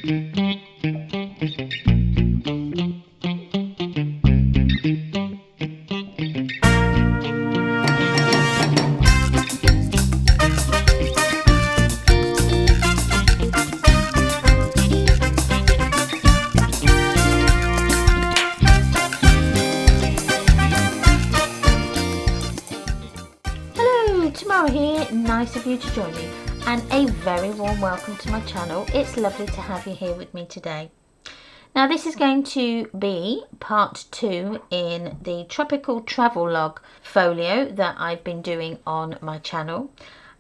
Tamara here, nice of you to join me, and a very warm welcome to my channel. It's lovely to have you here with me today. Now this is going to be part 2 in the tropical travelogue folio that I've been doing on my channel,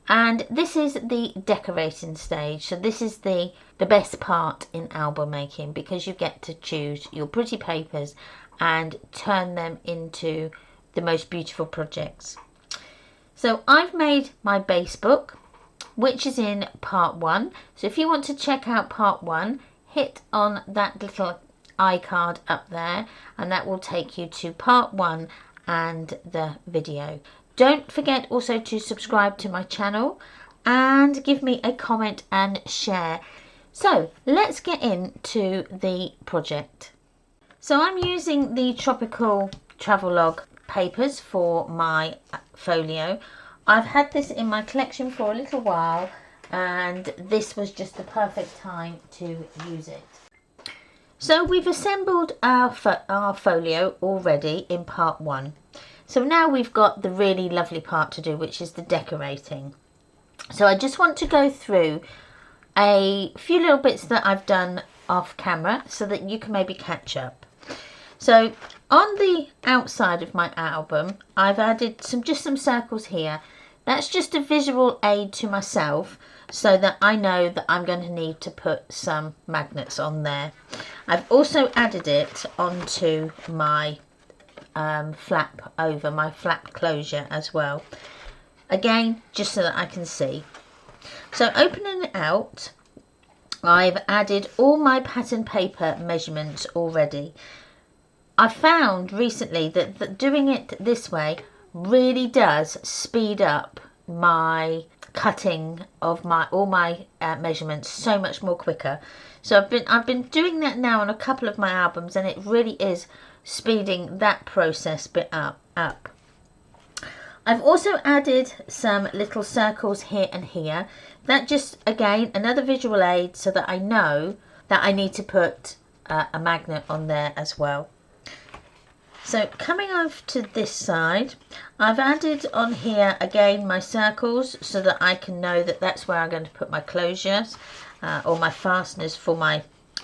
and this is the decorating stage. So this is the best part in album making, because you get to choose your pretty papers and turn them into the most beautiful projects. So I've made my base book, which is in part 1. So if you want to check out part 1, hit on that little iCard up there, and that will take you to part 1 and the video. Don't forget also to subscribe to my channel and give me a comment and share. So let's get into the project. So I'm using the tropical travelogue papers for my folio. I've had this in my collection for a little while, and this was just the perfect time to use it. So we've assembled our folio already in part 1. So now we've got the really lovely part to do, which is the decorating. So I just want to go through a few little bits that I've done off camera so that you can maybe catch up. So on the outside of my album, I've added just some circles here. That's just a visual aid to myself so that I know that I'm going to need to put some magnets on there. I've also added it onto my flap over my flap closure as well. Again, just so that I can see. So opening it out, I've added all my pattern paper measurements already. I found recently that doing it this way really does speed up my cutting of all my measurements so much more quicker. So I've been doing that now on a couple of my albums, and it really is speeding that process bit up. I've also added some little circles here and here. That just, again, another visual aid so that I know that I need to put a magnet on there as well. So coming over to this side, I've added on here again my circles so that I can know that that's where I'm going to put my closures or my fasteners for my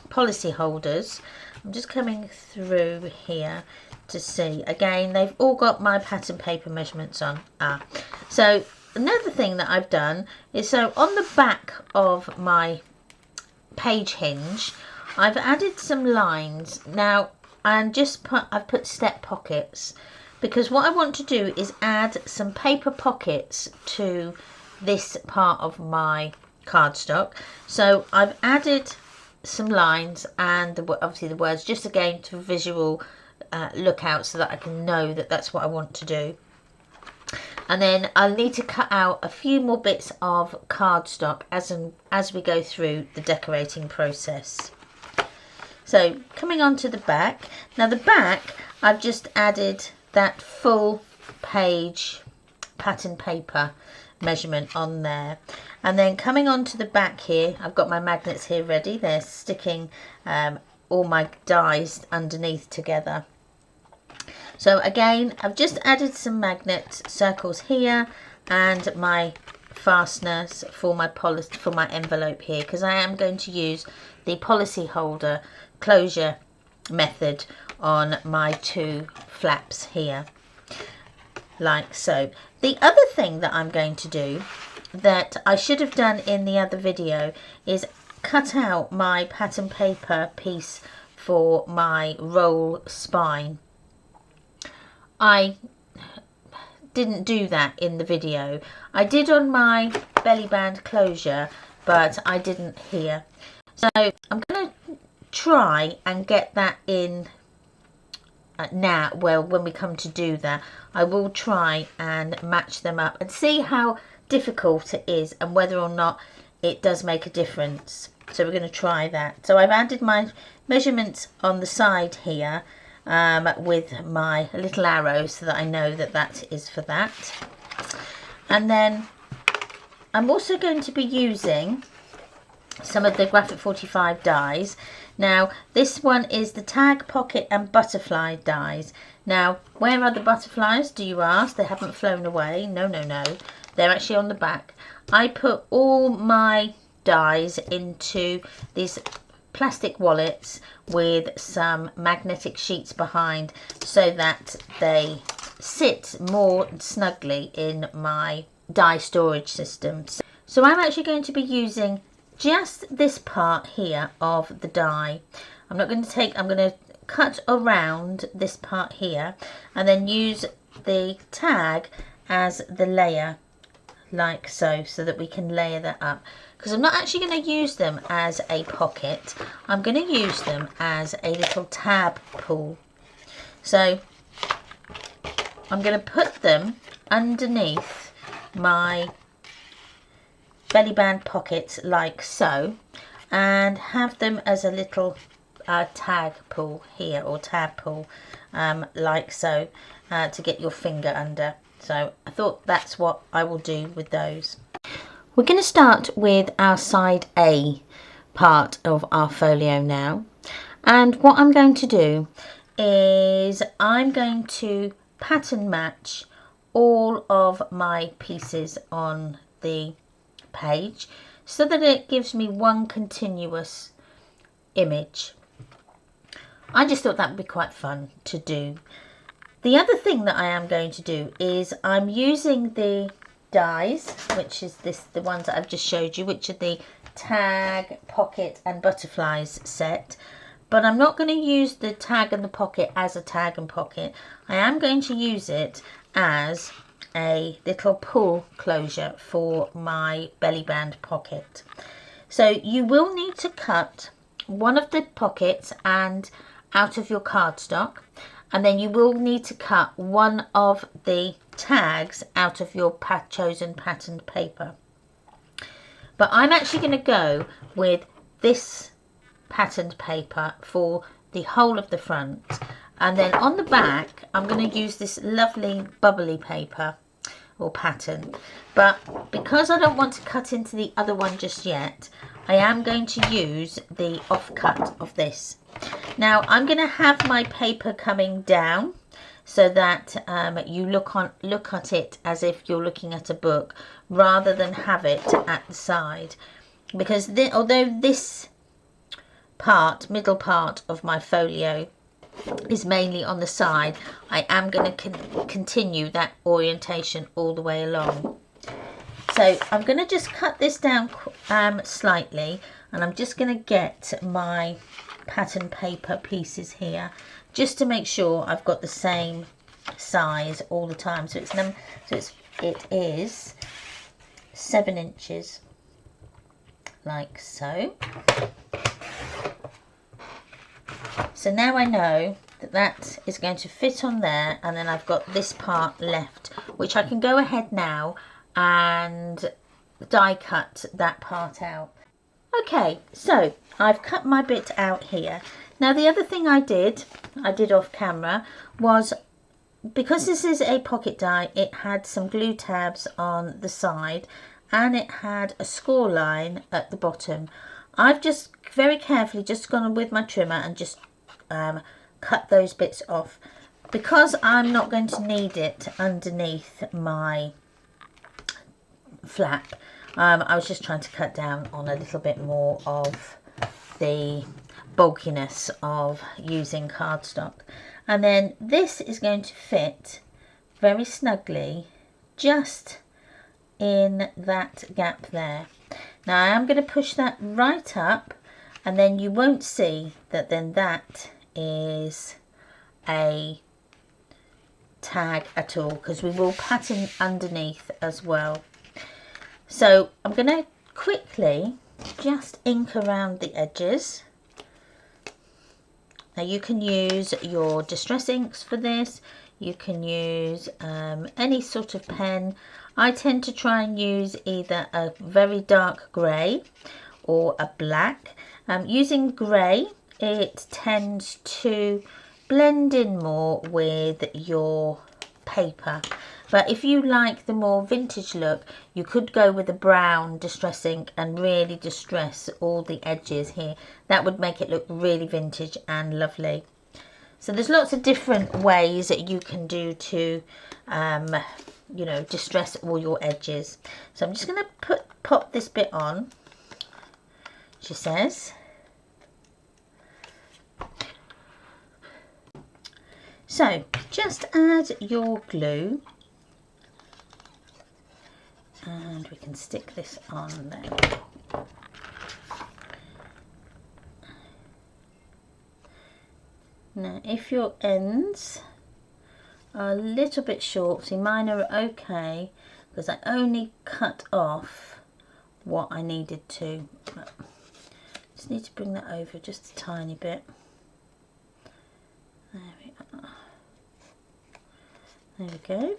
policy holders. I'm just coming through here to see. Again, they've all got my pattern paper measurements on. So another thing that I've done is, so on the back of my page hinge, I've added some lines. Now, and I've put step pockets, because what I want to do is add some paper pockets to this part of my cardstock. So I've added some lines and obviously the words, just again to visual look out so that I can know that that's what I want to do. And then I'll need to cut out a few more bits of cardstock as we go through the decorating process. So coming on to the back. Now the back, I've just added that full page pattern paper measurement on there. And then coming on to the back here, I've got my magnets here ready. They're sticking all my dies underneath together. So again, I've just added some magnet circles here and my fasteners for my envelope here, because I am going to use the policy holder closure method on my 2 flaps here, like so. The other thing that I'm going to do that I should have done in the other video is cut out my pattern paper piece for my roll spine. I didn't do that in the video. I did on my belly band closure, but I didn't here. So I'm going to try and get that in now. Well, when we come to do that, I will try and match them up and see how difficult it is, and whether or not it does make a difference. So we're going to try that. So I've added my measurements on the side here with my little arrow so that I know that that is for that. And then I'm also going to be using some of the Graphic 45 dies. Now this one is the tag, pocket and butterfly dies. Now where are the butterflies, do you ask? They haven't flown away. No, no, no. They're actually on the back. I put all my dies into these plastic wallets with some magnetic sheets behind so that they sit more snugly in my die storage system. So I'm actually going to be using just this part here of the die. I'm going to cut around this part here and then use the tag as the layer, like so that we can layer that up, because I'm not actually going to use them as a pocket. I'm going to use them as a little tab pull. So I'm going to put them underneath my belly band pockets like so, and have them as a little tag pull here, or tab pull like so, to get your finger under. So I thought that's what I will do with those. We're going to start with our side A part of our folio now, and what I'm going to do is I'm going to pattern match all of my pieces on the page so that it gives me one continuous image. I just thought that would be quite fun to do. The other thing that I am going to do is I'm using the dies, which is the ones that I've just showed you, which are the tag, pocket and butterflies set. But I'm not going to use the tag and the pocket as a tag and pocket. I am going to use it as a little pull closure for my belly band pocket. So you will need to cut one of the pockets and out of your cardstock, and then you will need to cut one of the tags out of your chosen patterned paper. But I'm actually going to go with this patterned paper for the whole of the front, and then on the back I'm going to use this lovely bubbly paper or pattern. But because I don't want to cut into the other one just yet, I am going to use the offcut of this. Now I'm going to have my paper coming down so that you look at it as if you're looking at a book, rather than have it at the side, because although this middle part of my folio is mainly on the side, I am going to continue that orientation all the way along. So I'm going to just cut this down slightly, and I'm just going to get my pattern paper pieces here just to make sure I've got the same size all the time. So it is 7 inches, like so. So now I know that that is going to fit on there, and then I've got this part left, which I can go ahead now and die cut that part out. Okay, so I've cut my bit out here. Now the other thing I did off camera was, because this is a pocket die, it had some glue tabs on the side and it had a score line at the bottom. I've just very carefully just gone with my trimmer and just cut those bits off, because I'm not going to need it underneath my flap. I was just trying to cut down on a little bit more of the bulkiness of using cardstock. And then this is going to fit very snugly just in that gap there. Now I am going to push that right up, and then you won't see that then that is a tag at all, because we will pattern underneath as well. So I'm going to quickly just ink around the edges. Now you can use your distress inks for this. You can use any sort of pen. I tend to try and use either a very dark grey or a black. Using grey, it tends to blend in more with your paper. But if you like the more vintage look, you could go with a brown distress ink and really distress all the edges here. That would make it look really vintage and lovely. So there's lots of different ways that you can do to, you know, distress all your edges. So I'm just going to pop this bit on, she says. So just add your glue. And we can stick this on there. Now, if your ends are a little bit short, see mine are okay because I only cut off what I needed to. Just need to bring that over just a tiny bit. There we are. There we go.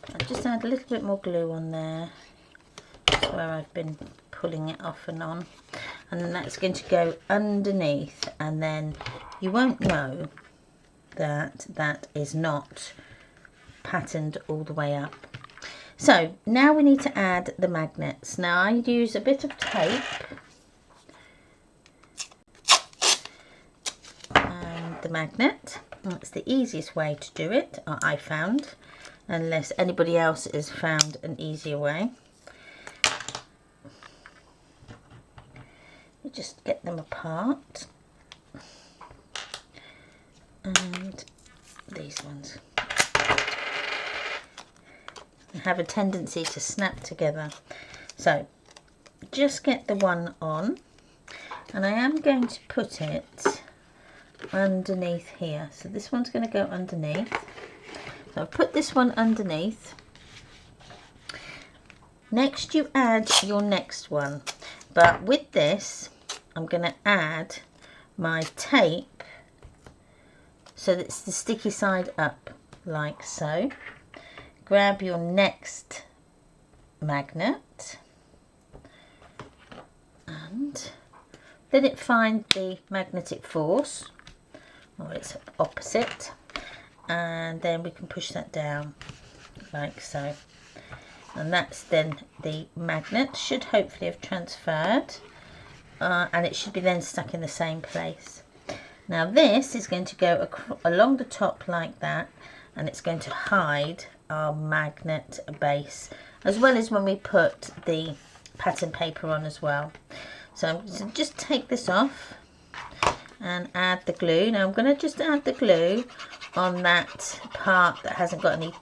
I'll just add a little bit more glue on there. That's where I've been pulling it off and on. And then that's going to go underneath, and then you won't know that that is not patterned all the way up. So now we need to add the magnets. Now I use a bit of tape and the magnet. That's the easiest way to do it, I found, unless anybody else has found an easier way. You just get them apart, and these ones have a tendency to snap together. So just get the one on, and I am going to put it underneath here. So this one's going to go underneath. So I've put this one underneath. Next you add your next one, but with this I'm going to add my tape so that it's the sticky side up, like so. Grab your next magnet and let it find the magnetic force, or its opposite, and then we can push that down like so. And that's then the magnet should hopefully have transferred, and it should be then stuck in the same place. Now this is going to go along the top like that, and it's going to hide our magnet base, as well as when we put the pattern paper on as well. So I'm going to just take this off and add the glue. Now I'm going to just add the glue on that part that hasn't got any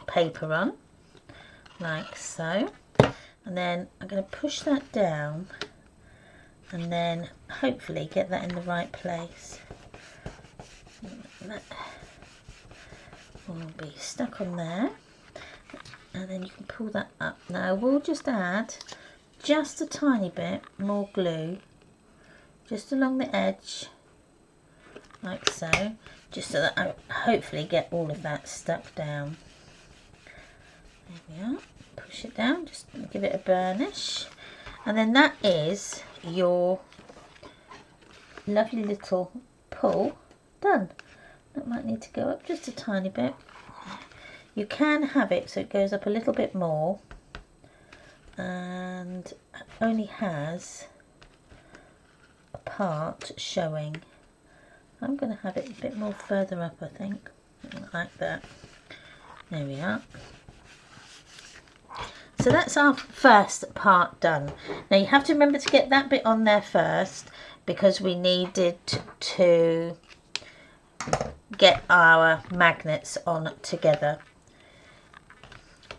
paper on, like so. And then I'm going to push that down, and then hopefully get that in the right place. That will be stuck on there, and then you can pull that up. Now we'll just add just a tiny bit more glue just along the edge, like so, just so that I hopefully get all of that stuck down. There we are. Push it down, just give it a burnish, and then that is your lovely little pull done. That might need to go up just a tiny bit. You can have it so it goes up a little bit more, and only has a part showing. I'm going to have it a bit more further up, I think, like that. There we are. So that's our first part done. Now you have to remember to get that bit on there first, because we needed to get our magnets on together.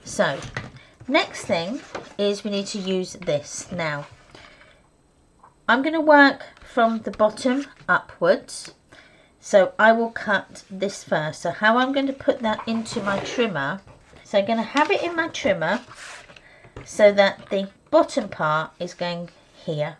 So next thing is we need to use this. Now I'm going to work from the bottom upwards, so I will cut this first. So how I'm going to put that into my trimmer, so I'm going to have it in my trimmer so that the bottom part is going here.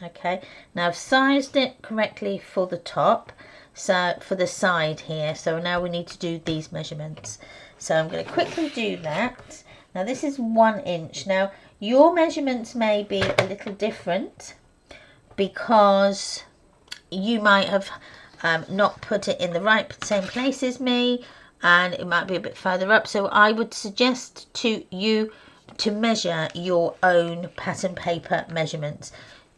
Okay, now I've sized it correctly for the top, so for the side here, so now we need to do these measurements. So I'm going to quickly do that, Now this is 1 inch. Now your measurements may be a little different because you might have not put it in the same place as me, and it might be a bit further up. So I would suggest to you to measure your own pattern paper measurements,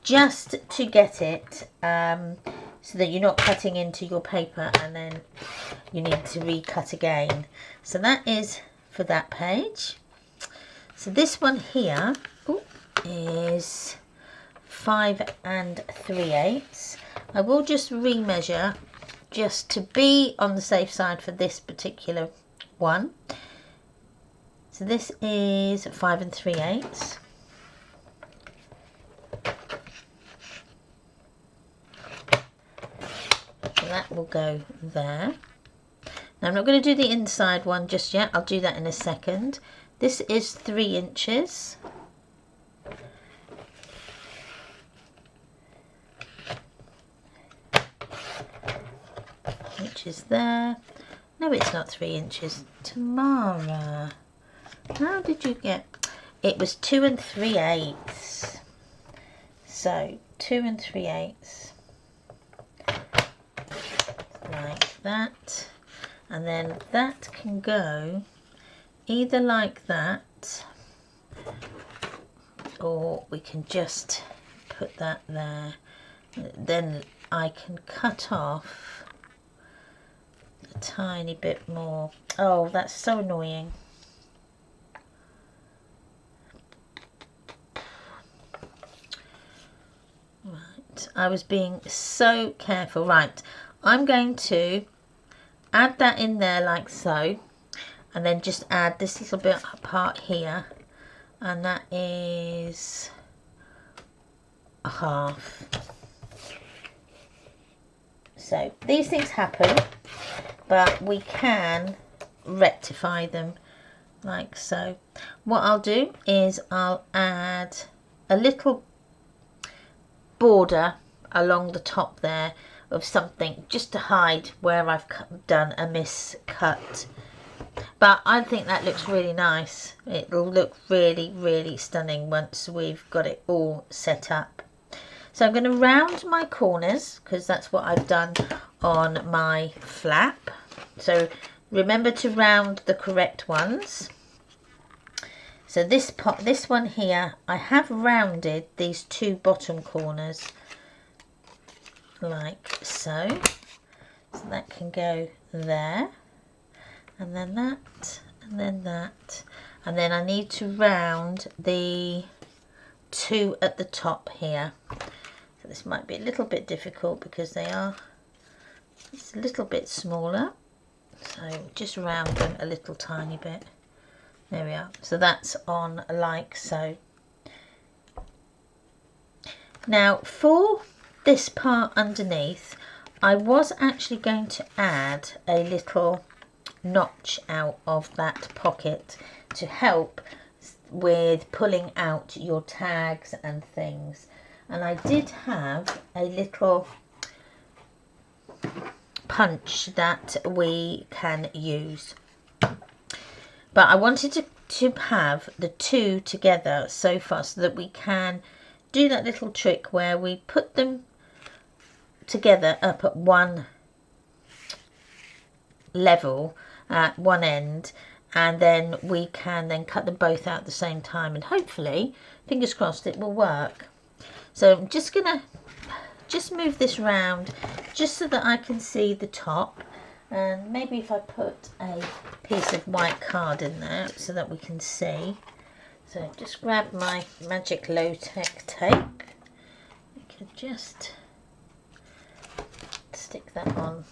just to get it so that you're not cutting into your paper and then you need to recut again. So that is for that page. So this one here is 5 3/8. I will just remeasure just to be on the safe side for this particular one. So this is 5 3/8. So that will go there. Now I'm not going to do the inside one just yet. I'll do that in a second. This is 3 inches. Which is there. No, it's not 3 inches. Tamara, how did you get? It was 2 3/8. So 2 3/8. Like that. And then that can go either like that, or we can just put that there. Then I can cut off a tiny bit more. Oh, that's so annoying. Right, I was being so careful. Right, I'm going to add that in there like so, and then just add this little bit part here, and that is a half. So these things happen, but we can rectify them like so. What I'll do is I'll add a little border along the top there of something just to hide where I've done a miscut. But I think that looks really nice. It'll look really, really stunning once we've got it all set up. So I'm going to round my corners because that's what I've done on my flap. So remember to round the correct ones. So this one here, I have rounded these 2 bottom corners like so. So that can go there, and then that, and then that, and then I need to round the 2 at the top here. So this might be a little bit difficult because it's a little bit smaller. So just round them a little tiny bit. There we are. So that's on like so. Now for this part underneath, I was actually going to add a little notch out of that pocket to help with pulling out your tags and things. And I did have a little punch that we can use. But I wanted to have the 2 together so far so that we can do that little trick where we put them together up at one level at one end, and then we can then cut them both out at the same time, and hopefully, fingers crossed, it will work. So I'm just gonna move this round just so that I can see the top, and maybe if I put a piece of white card in there so that we can see. So just grab my magic low-tech tape. I could just stick that on.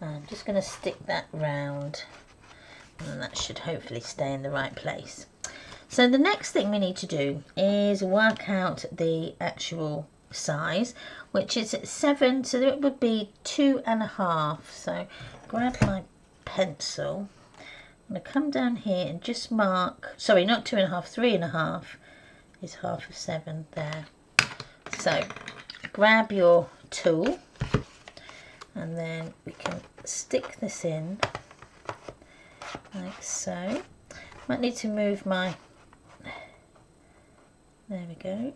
I'm just going to stick that round, and that should hopefully stay in the right place. So the next thing we need to do is work out the actual size, which is at 7, so it would be 2.5. So grab my pencil. I'm going to come down here and just mark, sorry, not 2.5, 3.5 is half of 7 there. So grab your tool, and then we can stick this in like so. Might need to move my, there we go,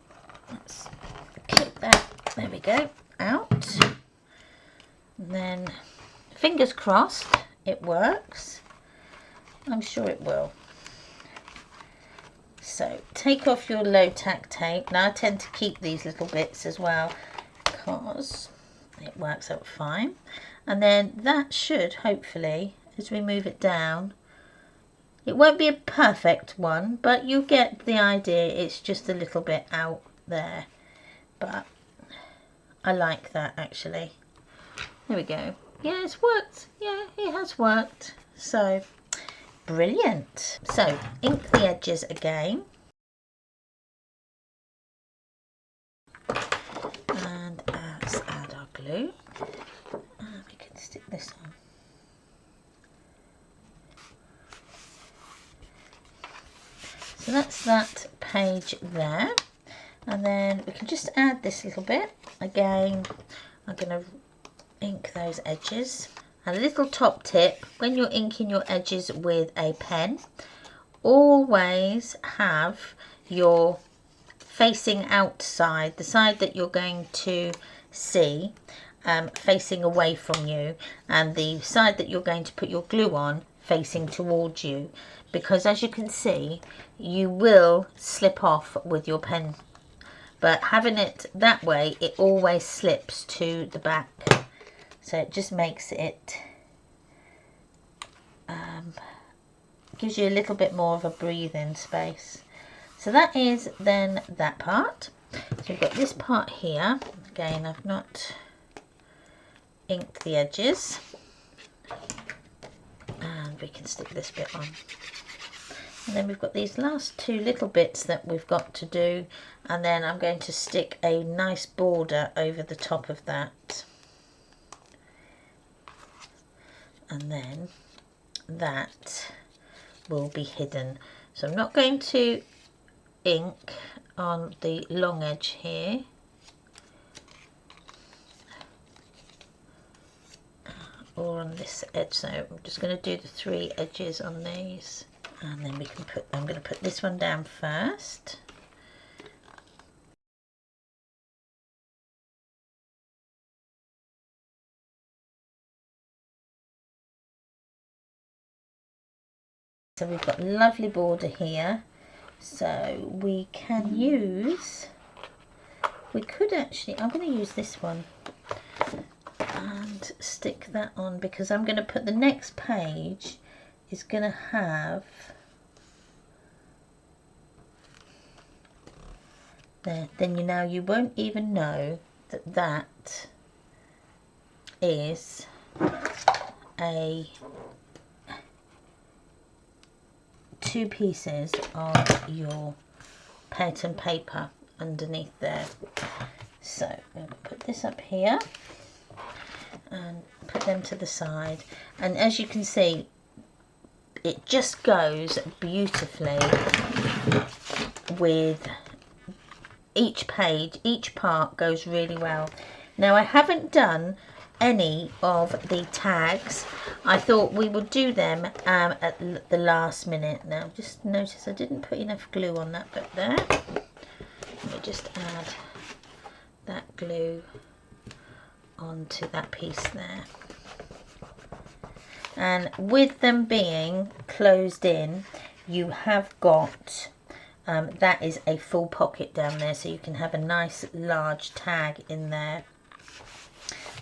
let's keep that, there we go, out. And then fingers crossed it works. I'm sure it will. So take off your low tack tape. Now I tend to keep these little bits as well because it works out fine. And then that should hopefully, as we move it down, it won't be a perfect one, but you get the idea. It's just a little bit out there, but I like that actually. There we go. Yeah, it's worked. Yeah, it has worked. So brilliant. So ink the edges again. And let's add our glue. And we can stick this on. So that's that page there. And then we can just add this little bit. Again, I'm going to ink those edges. And a little top tip, when you're inking your edges with a pen, always have your facing outside, the side that you're going to see, facing away from you, and the side that you're going to put your glue on facing towards you, because as you can see, you will slip off with your pen, but having it that way, it always slips to the back. So it just makes it, gives you a little bit more of a breathing space. So that is then that part. So we've got this part here. Again, I've not inked the edges. And we can stick this bit on. And then we've got these last two little bits that we've got to do. And then I'm going to stick a nice border over the top of that. And then that will be hidden. So I'm not going to ink on the long edge here. Or on this edge, so I'm just going to do the 3 edges on these, and then we can put, I'm going to put this one down first. So we've got a lovely border here, so we can use, we could actually, I'm going to use this one and stick that on, because I'm going to put the next page is going to have there, then you won't even know that that is a 2 pieces of your pattern paper underneath there. So I'm going to put this up here and put them to the side, and as you can see, it just goes beautifully with each page. Each part goes really well. Now I haven't done any of the tags. I thought we would do them at the last minute. Now just notice I didn't put enough glue on that bit there. Let me just add that glue onto that piece there. And with them being closed in, you have got that is a full pocket down there, so you can have a nice large tag in there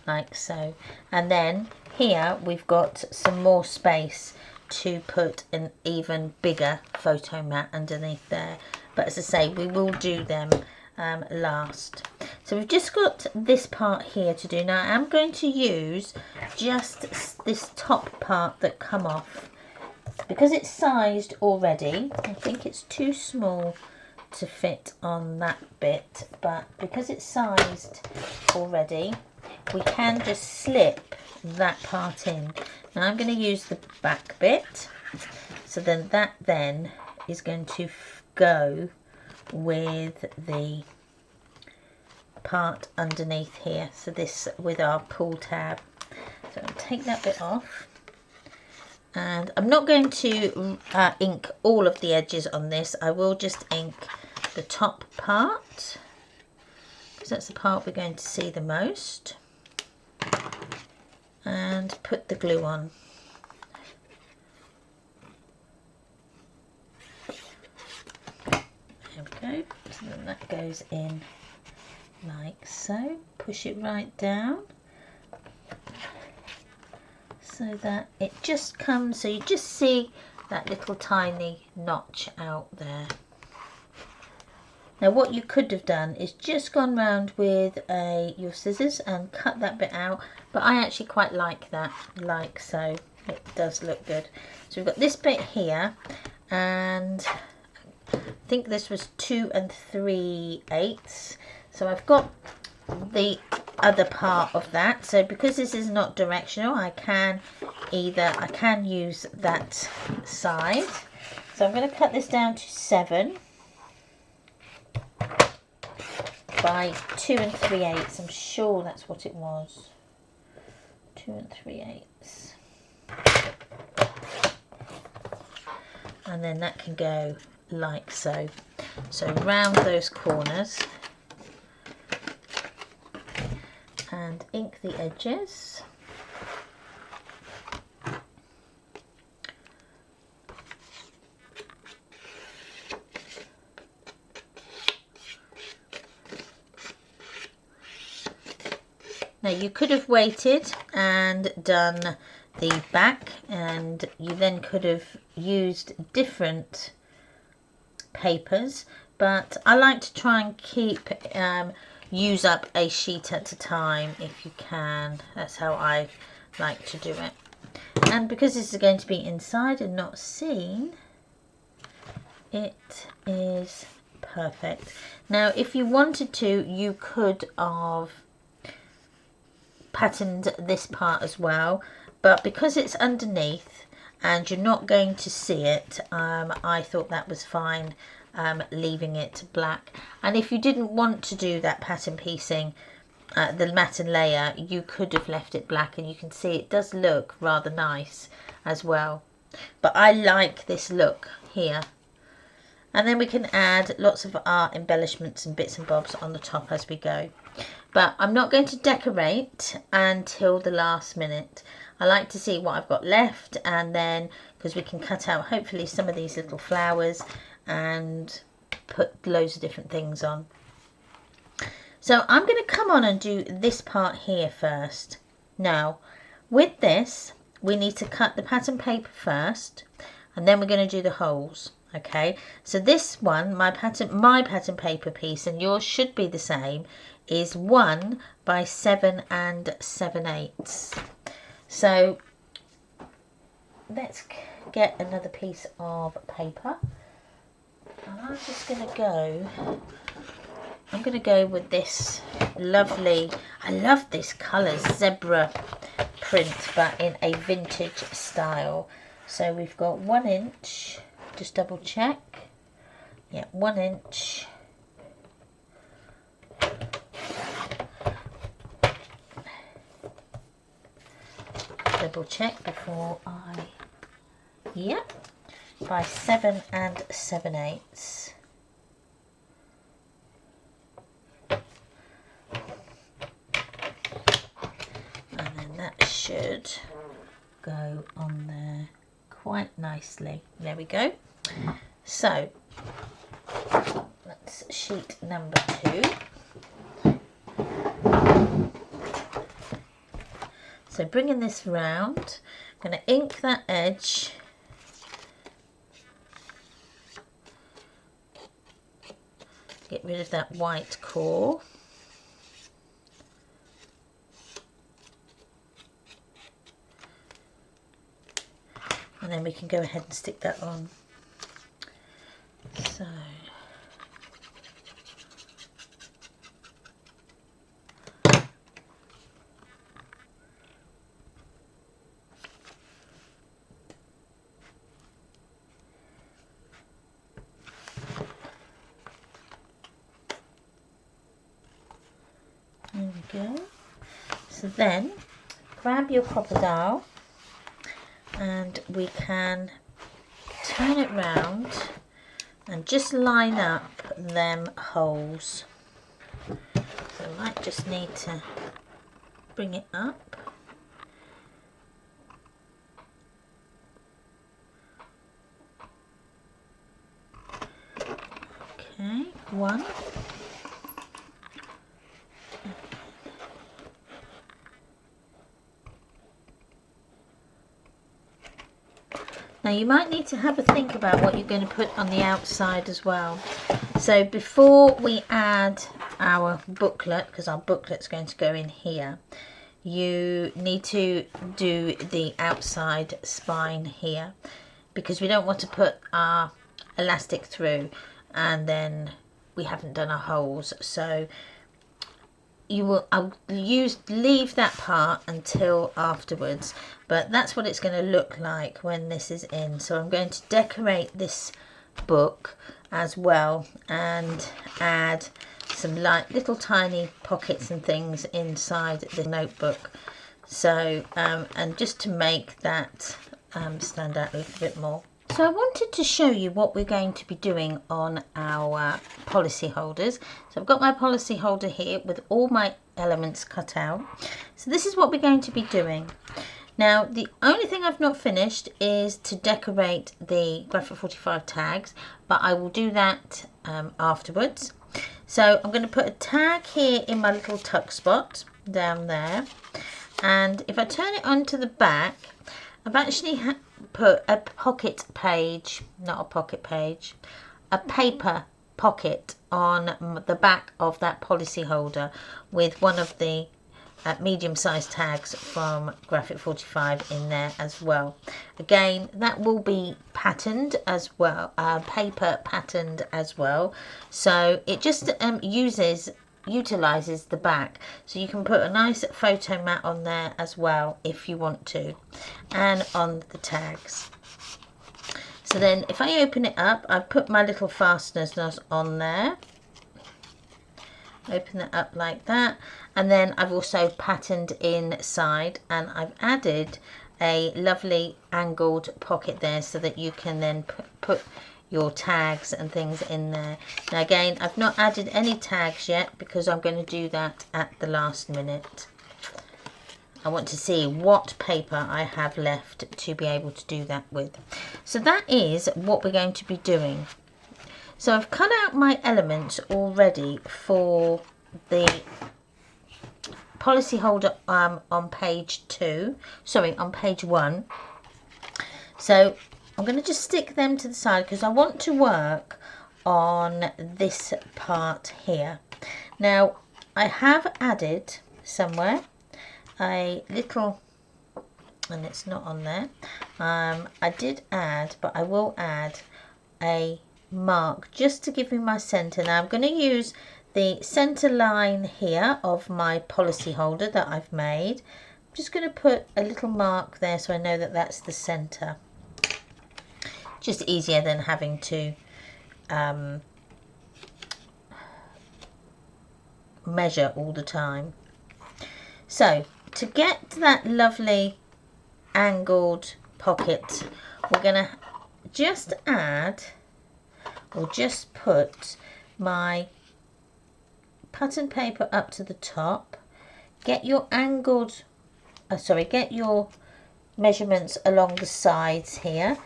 like so. And then here we've got some more space to put an even bigger photo mat underneath there, but as I say, we will do them last. So we've just got this part here to do. Now I'm going to use just this top part that come off, because it's sized already. I think it's too small to fit on that bit, but because it's sized already, we can just slip that part in. Now I'm going to use the back bit, so then that then is going to go with the part underneath here, so this with our pull tab. So I'll take that bit off, And I'm not going to ink all of the edges on this. I will just ink the top part, because that's the part we're going to see the most. And put the glue on. There we go. So then that goes in like so. Push it right down, so that it just comes, so you just see that little tiny notch out there. Now what you could have done is just gone round with your scissors and cut that bit out, but I actually quite like that, like so. It does look good. So we've got this bit here, and I think this was 2 3/8. So I've got the other part of that. So because this is not directional, I can use that side. So I'm going to cut this down to 7 by 2 3/8. I'm sure that's what it was. 2 3/8. And then that can go like so. So round those corners and ink the edges. Now you could have waited and done the back, and you then could have used different papers, but I like to try and keep use up a sheet at a time if you can. That's how I like to do it. And because this is going to be inside and not seen, it is perfect. Now if you wanted to, you could have patterned this part as well, but because it's underneath and you're not going to see it, I thought that was fine, leaving it black. And if you didn't want to do that pattern piecing, the matten layer, you could have left it black, and you can see it does look rather nice as well. But I like this look here. And then we can add lots of art embellishments and bits and bobs on the top as we go. But I'm not going to decorate until the last minute. I like to see what I've got left, and then because we can cut out hopefully some of these little flowers and put loads of different things on. So I'm going to come on and do this part here first. Now with this we need to cut the pattern paper first, and then we're going to do the holes. Okay, so this one, my pattern paper piece, and yours should be the same, is 1 by 7 7/8. So let's get another piece of paper, and I'm just going to go with this lovely, I love this colour, zebra print, but in a vintage style. So we've got 1 inch, just double check, yeah, 1 inch. Double check before yep, by 7 7/8. And then that should go on there quite nicely. There we go. So that's sheet number 2. So bringing this round, I'm going to ink that edge, get rid of that white core, and then we can go ahead and stick that on. So there we go. So then grab your crocodile and we can turn it round and just line up them holes. So I might just need to bring it up. Okay, one. Now you might need to have a think about what you're going to put on the outside as well. So before we add our booklet, because our booklet's going to go in here, you need to do the outside spine here, because we don't want to put our elastic through and then we haven't done our holes. So I'll leave that part until afterwards, but that's what it's going to look like when this is in. So I'm going to decorate this book as well and add some little tiny pockets and things inside the notebook. So and just to make that stand out a little bit more. So I wanted to show you what we're going to be doing on our policy holders. So I've got my policy holder here with all my elements cut out. So this is what we're going to be doing. Now the only thing I've not finished is to decorate the Graphic 45 tags, but I will do that afterwards. So I'm going to put a tag here in my little tuck spot down there, and if I turn it onto the back, I've actually put a pocket page, not a pocket page, a paper pocket on the back of that policy holder with one of the medium-sized tags from Graphic 45 in there as well. Again, that will be patterned as well, paper patterned as well. So it just utilizes the back, so you can put a nice photo mat on there as well if you want to, and on the tags. So then if I open it up, I've put my little fasteners on there. Open it up like that, and then I've also patterned inside, and I've added a lovely angled pocket there so that you can then put your tags and things in there. Now again, I've not added any tags yet because I'm going to do that at the last minute. I want to see what paper I have left to be able to do that with. So that is what we're going to be doing. So I've cut out my elements already for the policy holder on page 1. So I'm going to just stick them to the side because I want to work on this part here. Now I have added somewhere a little, and it's not on there, I did add, but I will add a mark just to give me my center. Now I'm going to use the center line here of my policy holder that I've made. I'm just going to put a little mark there so I know that that's the center. Just easier than having to measure all the time. So to get that lovely angled pocket, we're going to just add, or just put my pattern paper up to the top. Get your angled, get your measurements along the sides here,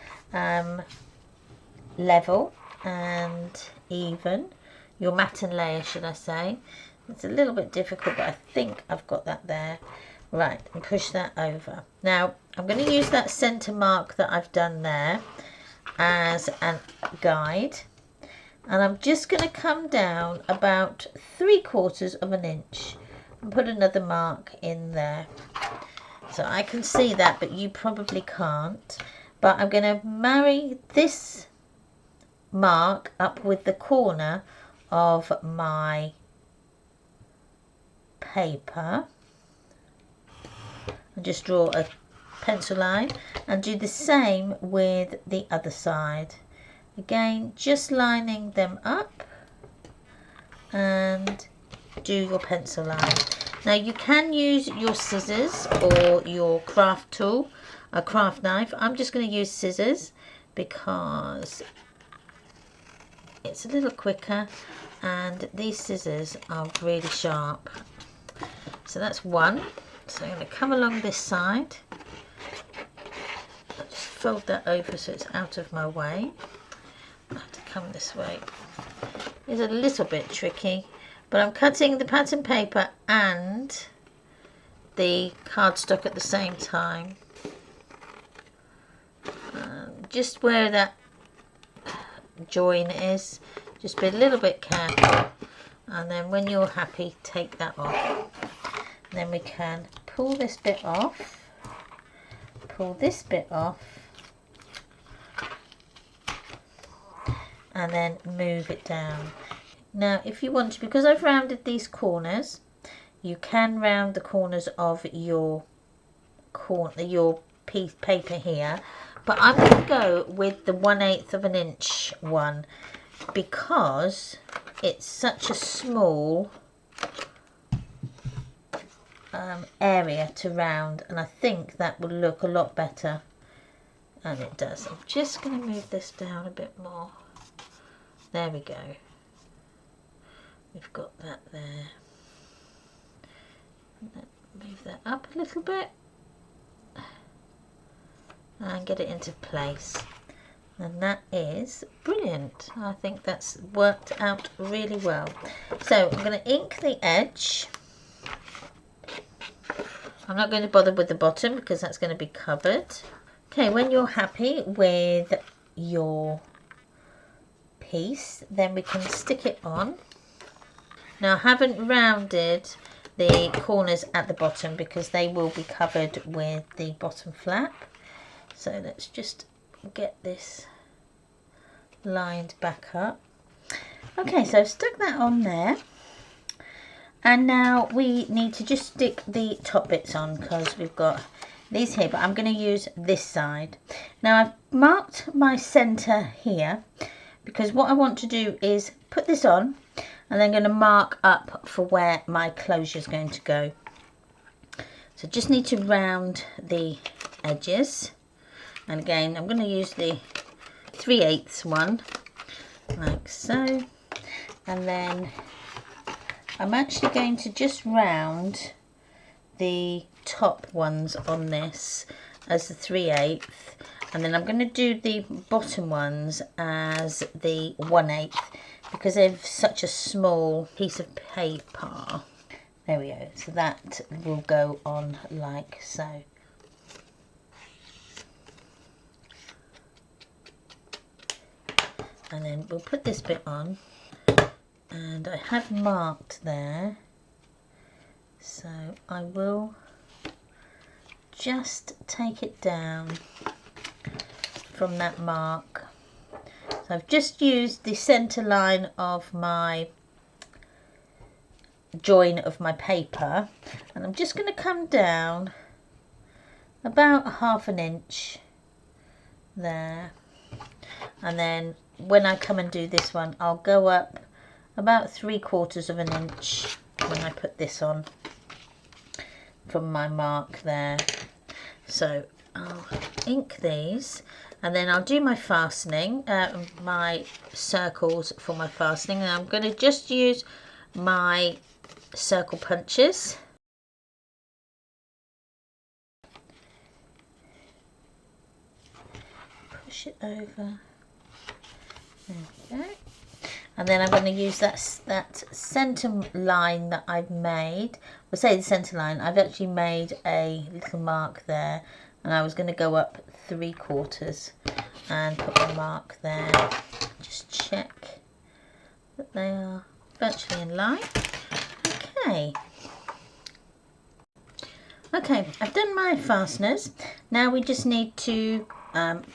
level and even. Your matten layer, should I say. It's a little bit difficult, but I think I've got that there. Right, and push that over. Now, I'm going to use that center mark that I've done there as a guide. And I'm just going to come down about 3/4 of an inch and put another mark in there. So I can see that, but you probably can't. But I'm going to marry this mark up with the corner of my paper. And just draw a pencil line and do the same with the other side. Again, just lining them up and do your pencil line. Now you can use your scissors or your craft tool. a craft knife. I'm just going to use scissors because it's a little quicker, and these scissors are really sharp. So that's one. So I'm going to come along this side. I'll just fold that over so it's out of my way. I have to come this way. It's a little bit tricky, but I'm cutting the pattern paper and the cardstock at the same time. Just where that join is, just be a little bit careful, and then when you're happy, take that off. And then we can pull this bit off, pull this bit off, and then move it down. Now if you want to, because I've rounded these corners, you can round the corners of your piece paper here, but I'm going to go with the 1/8 of an inch one because it's such a small area to round, and I think that will look a lot better, and it does. I'm just going to move this down a bit more. There we go. We've got that there. Move that up a little bit and get it into place, and that is brilliant. I think that's worked out really well. So I'm going to ink the edge. I'm not going to bother with the bottom because that's going to be covered. Okay, when you're happy with your piece, then we can stick it on. Now I haven't rounded the corners at the bottom because they will be covered with the bottom flap. So let's just get this lined back up. Okay, so I've stuck that on there. And now we need to just stick the top bits on because we've got these here, but I'm going to use this side. Now I've marked my centre here because what I want to do is put this on and then going to mark up for where my closure is going to go. So just need to round the edges. And again, I'm going to use the 3/8 one, like so. And then I'm actually going to just round the top ones on this as the 3/8. And then I'm going to do the bottom ones as the 1/8 because they're such a small piece of paper. There we go. So that will go on like so. And then we'll put this bit on, and I have marked there, so I will just take it down from that mark. So I've just used the centre line of my join of my paper, and I'm just going to come down about 1/2 inch there, and then when I come and do this one, I'll go up about 3/4 of an inch when I put this on from my mark there. So I'll ink these, and then I'll do my fastening, my circles for my fastening, and I'm going to just use my circle punches. Push it over. There we go. And then I'm going to use that centre line that I've made. We'll say the centre line. I've actually made a little mark there, and I was going to go up 3/4 and put my mark there. Just check that they are virtually in line. Okay. Okay, I've done my fasteners. Now we just need to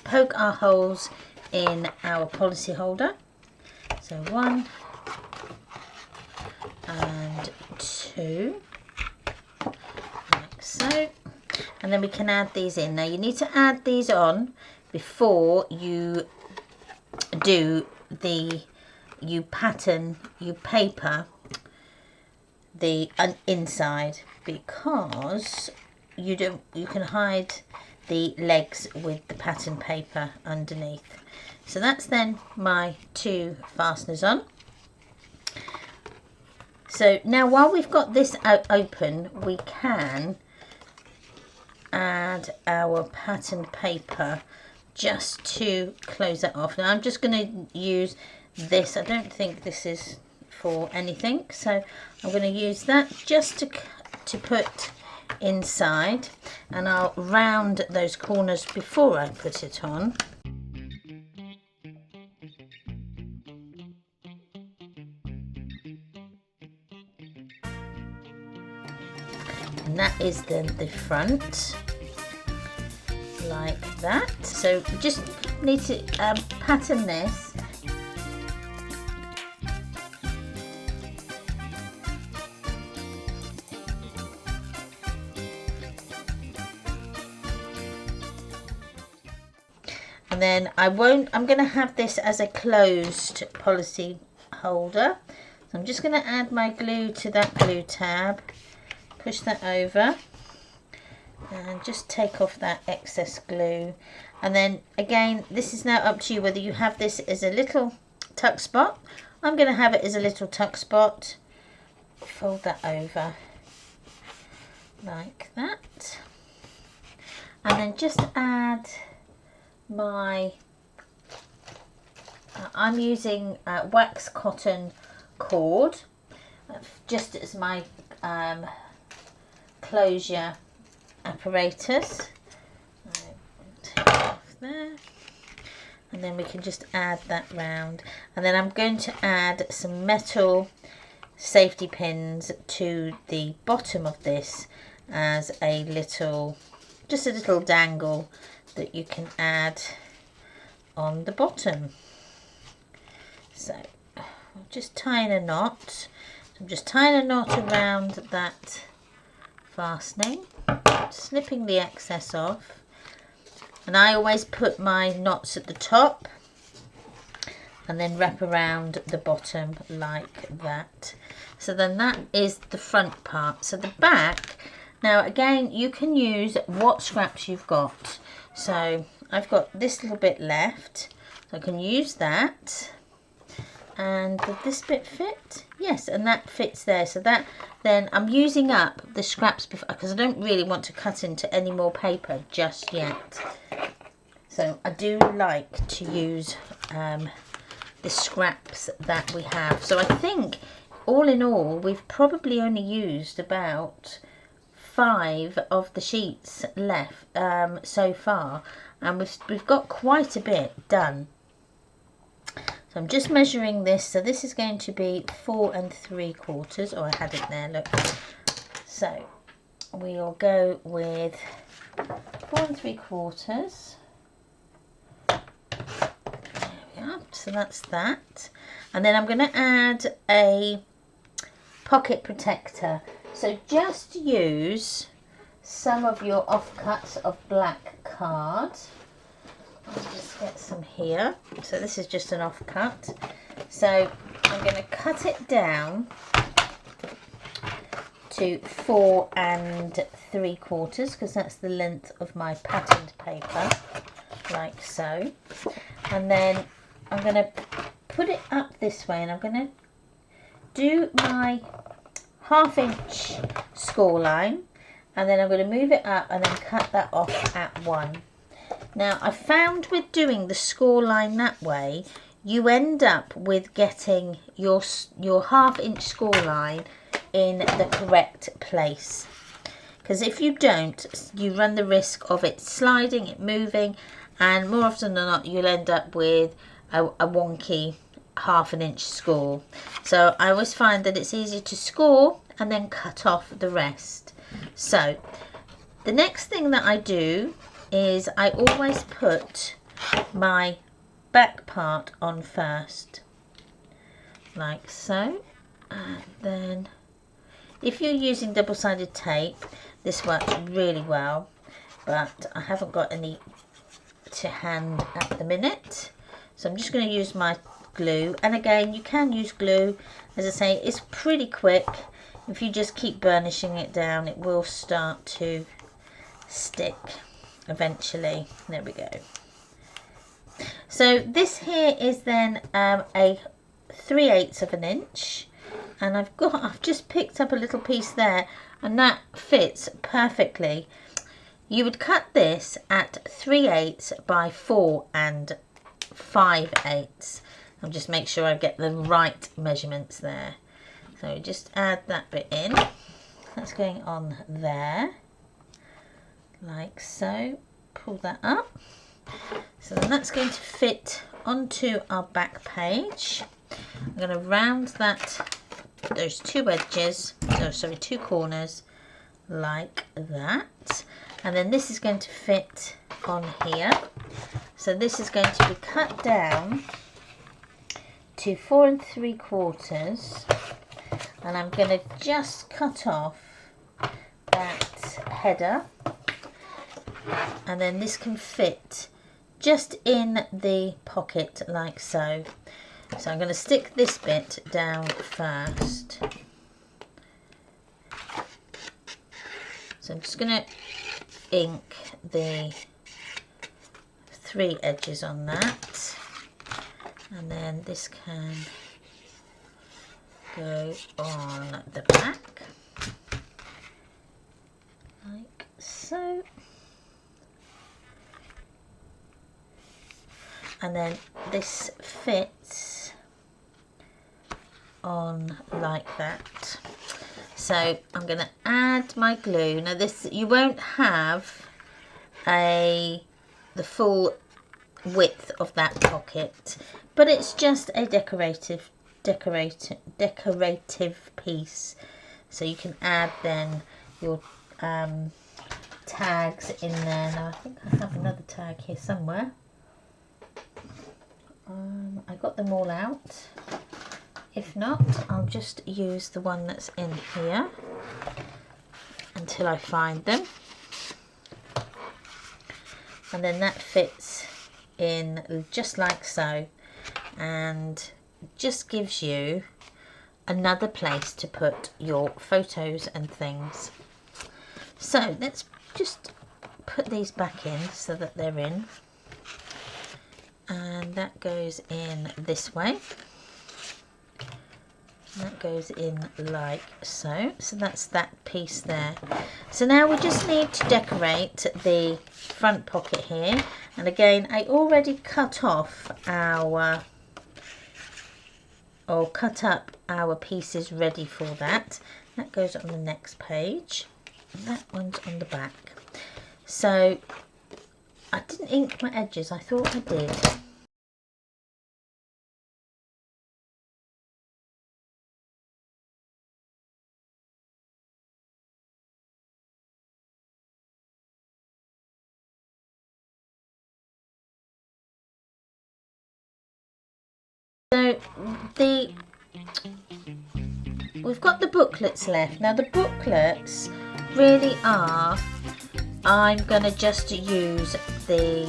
poke our holes in our policy holder. So 1 and 2, like so, and then we can add these in. Now you need to add these on before you do you paper the inside, because you can hide the legs with the pattern paper underneath. So that's then my 2 fasteners on. So now while we've got this open, we can add our pattern paper just to close that off. Now I'm just going to use this. I don't think this is for anything, so I'm going to use that just to put inside, and I'll round those corners before I put it on. And that is then the front, like that. So just need to pattern this. And then I'm going to have this as a closed policy holder. So I'm just going to add my glue to that glue tab, push that over, and just take off that excess glue. And then again, this is now up to you whether you have this as a little tuck spot. I'm going to have it as a little tuck spot. Fold that over like that, and then just add my I'm using wax cotton cord just as my closure apparatus. Take it off there, and then we can just add that round, and then I'm going to add some metal safety pins to the bottom of this as a little, just a little dangle that you can add on the bottom. So I'm just tying a knot. I'm just tying a knot around that fastening, snipping the excess off, and I always put my knots at the top and then wrap around the bottom like that. So then that is the front part. So the back, now again, you can use what scraps you've got. So I've got this little bit left, so I can use that. And did this bit fit? Yes, and that fits there. So that, then I'm using up the scraps because I don't really want to cut into any more paper just yet. So I do like to use the scraps that we have. So I think all in all, we've probably only used about 5 of the sheets left so far, and we've got quite a bit done. So I'm just measuring this. So this is going to be 4 3/4. Oh, I had it there, look. So we'll go with 4 3/4. There we are. So that's that. And then I'm going to add a pocket protector. So just use some of your offcuts of black card. I'll just get some here. So this is just an offcut. So I'm going to cut it down to 4 3/4 because that's the length of my patterned paper, like so. And then I'm going to put it up this way, and I'm going to do my 1/2 inch score line, and then I'm going to move it up and then cut that off at 1. Now I found with doing the score line that way, you end up with getting your 1/2 inch score line in the correct place, because if you don't, you run the risk of it sliding, it moving, and more often than not you'll end up with a wonky 1/2 inch score. So I always find that it's easier to score and then cut off the rest. So the next thing that I do is I always put my back part on first, like so. And then if you're using double-sided tape, this works really well, but I haven't got any to hand at the minute. So I'm just going to use my glue, and again, you can use glue. As I say, it's pretty quick. If you just keep burnishing it down, it will start to stick. eventually. There we go. So this here is then a 3/8 of an inch, and I've just picked up a little piece there, and that fits perfectly. You would cut this at 3/8 by 4 and 5/8. I'll just make sure I get the right measurements there. So just add that bit in. That's going on there, like so. Pull that up. So then that's going to fit onto our back page. I'm going to round those two edges, two corners, like that. And then this is going to fit on here. So this is going to be cut down to 4 3/4, and I'm going to just cut off that header, and then this can fit just in the pocket like so. So I'm going to stick this bit down first. So I'm just going to ink the 3 edges on that, and then this can go on the back like so, and then this fits on like that. So I'm going to add my glue. Now this, you won't have the full width of that pocket, but it's just a decorative piece. So you can add then your tags in there. Now I think I have another tag here somewhere. I got them all out. If not, I'll just use the one that's in here until I find them. And then that fits in just like so, and just gives you another place to put your photos and things. So let's just put these back in so that they're in, and that goes in this way. That goes in like so. So that's that piece there. So now we just need to decorate the front pocket here. And again, I already cut off cut up our pieces ready for that. That goes on the next page. And that one's on the back. So I didn't ink my edges. I thought I did. So we've got the booklets left. Now the booklets really are, I'm going to just use the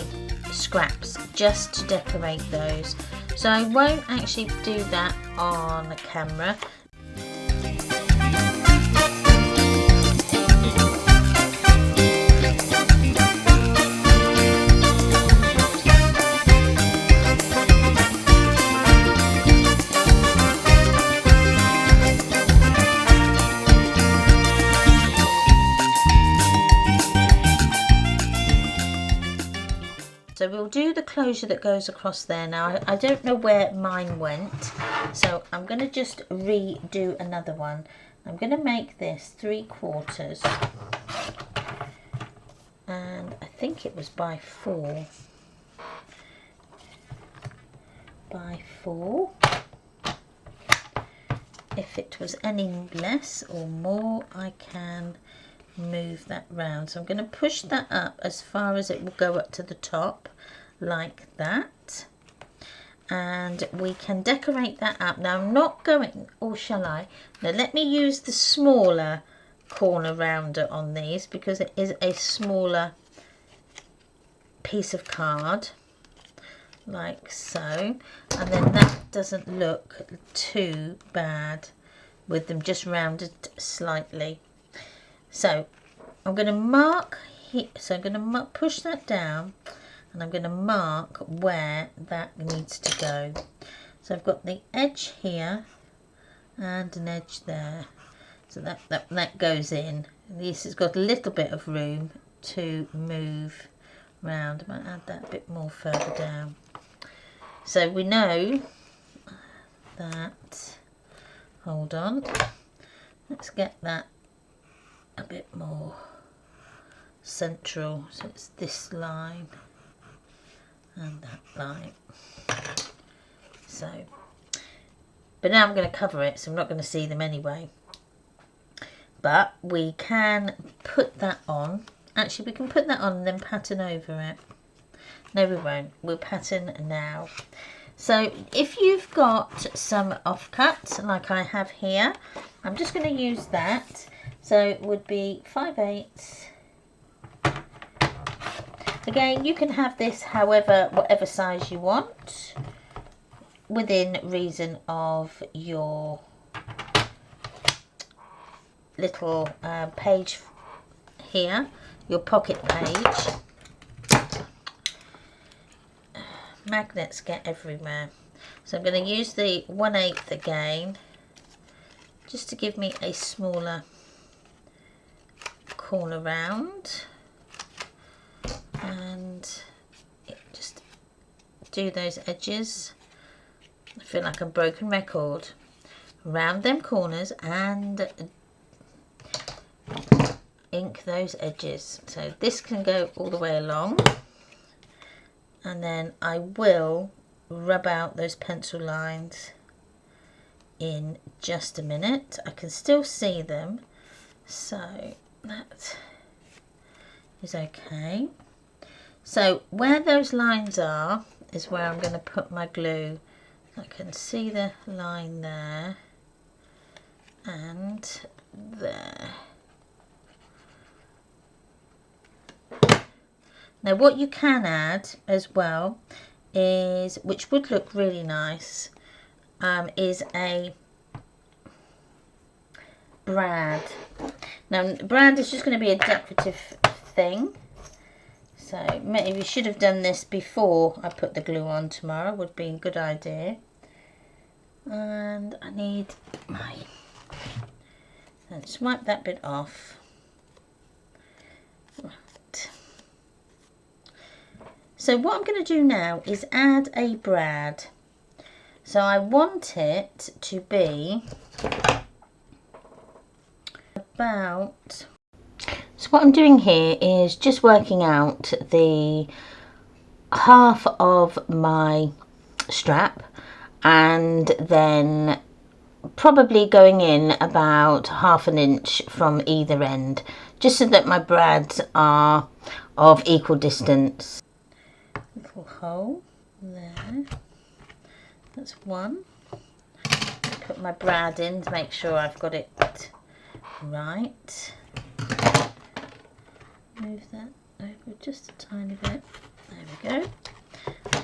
scraps just to decorate those. So I won't actually do that on camera. So we'll do the closure that goes across there. Now I don't know where mine went, so I'm going to just redo another one. I'm going to make this 3/4, and I think it was by 4. By 4. If it was any less or more, I can move that round. So I'm going to push that up as far as it will go up to the top like that, and we can decorate that up. Now I'm not going, or shall I? Now let me use the smaller corner rounder on these because it is a smaller piece of card like so, and then that doesn't look too bad with them just rounded slightly. So I'm going to mark here, so I'm going to push that down, and I'm going to mark where that needs to go. So I've got the edge here and an edge there, so that goes in. This has got a little bit of room to move around. I might add that a bit more further down. So we know that, hold on, let's get that a bit more central, so it's this line and that line. So, but now I'm going to cover it, so I'm not going to see them anyway. But we can put that on. Actually, we can put that on and then pattern over it. No, we won't. We'll pattern now. So if you've got some offcuts like I have here, I'm just going to use that. So it would be 5/8. Again, you can have this whatever size you want, within reason of your little page here, your pocket page. Magnets get everywhere, so I'm going to use the 1/8 again, just to give me a smaller corner round, and just do those edges. I feel like a broken record. Round them corners and ink those edges. So this can go all the way along, and then I will rub out those pencil lines in just a minute. I can still see them, so that is okay. So where those lines are is where I'm going to put my glue. I can see the line there and there. Now what you can add as well is, which would look really nice, is a brad. Now brad is just going to be a decorative thing, so maybe you should have done this before I put the glue on tomorrow, would be a good idea. And I need my, let's wipe that bit off. Right. So what I'm going to do now is add a brad. So I want it to be about, so what I'm doing here is just working out the half of my strap, and then probably going in about 1/2 inch from either end, just so that my brads are of equal distance. Little hole there, that's one. Put my brad in to make sure I've got it right. Move that over just a tiny bit. There we go.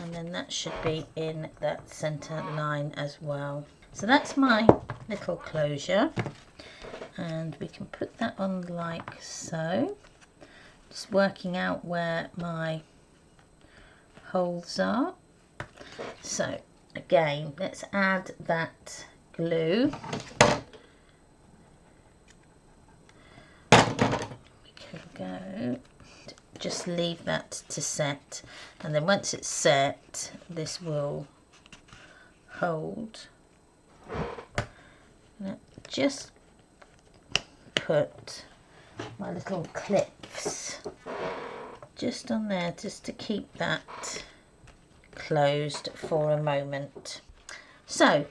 And then that should be in that centre line as well. So that's my little closure, and we can put that on like so. Just working out where my holes are. So again, let's add that glue. We can go, just leave that to set, and then once it's set, this will hold. Just put my little clips just on there, just to keep that closed for a moment. So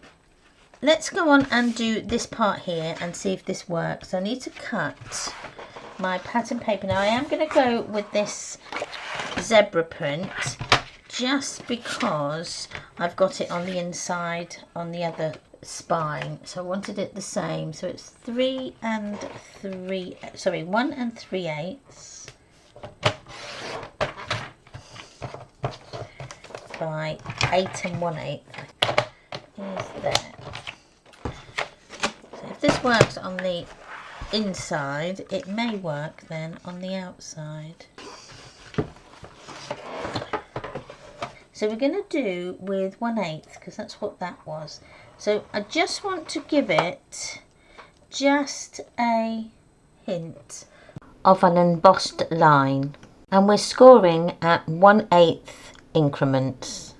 let's go on and do this part here and see if this works. I need to cut my pattern paper. Now I am going to go with this zebra print just because I've got it on the inside on the other spine, so I wanted it the same. So it's 1 3/8 by 8 1/8 is there. So if this works on the inside, it may work then on the outside. So we're going to do with 1/8 because that's what that was. So I just want to give it just a hint of an embossed line, and we're scoring at 1/8 increments.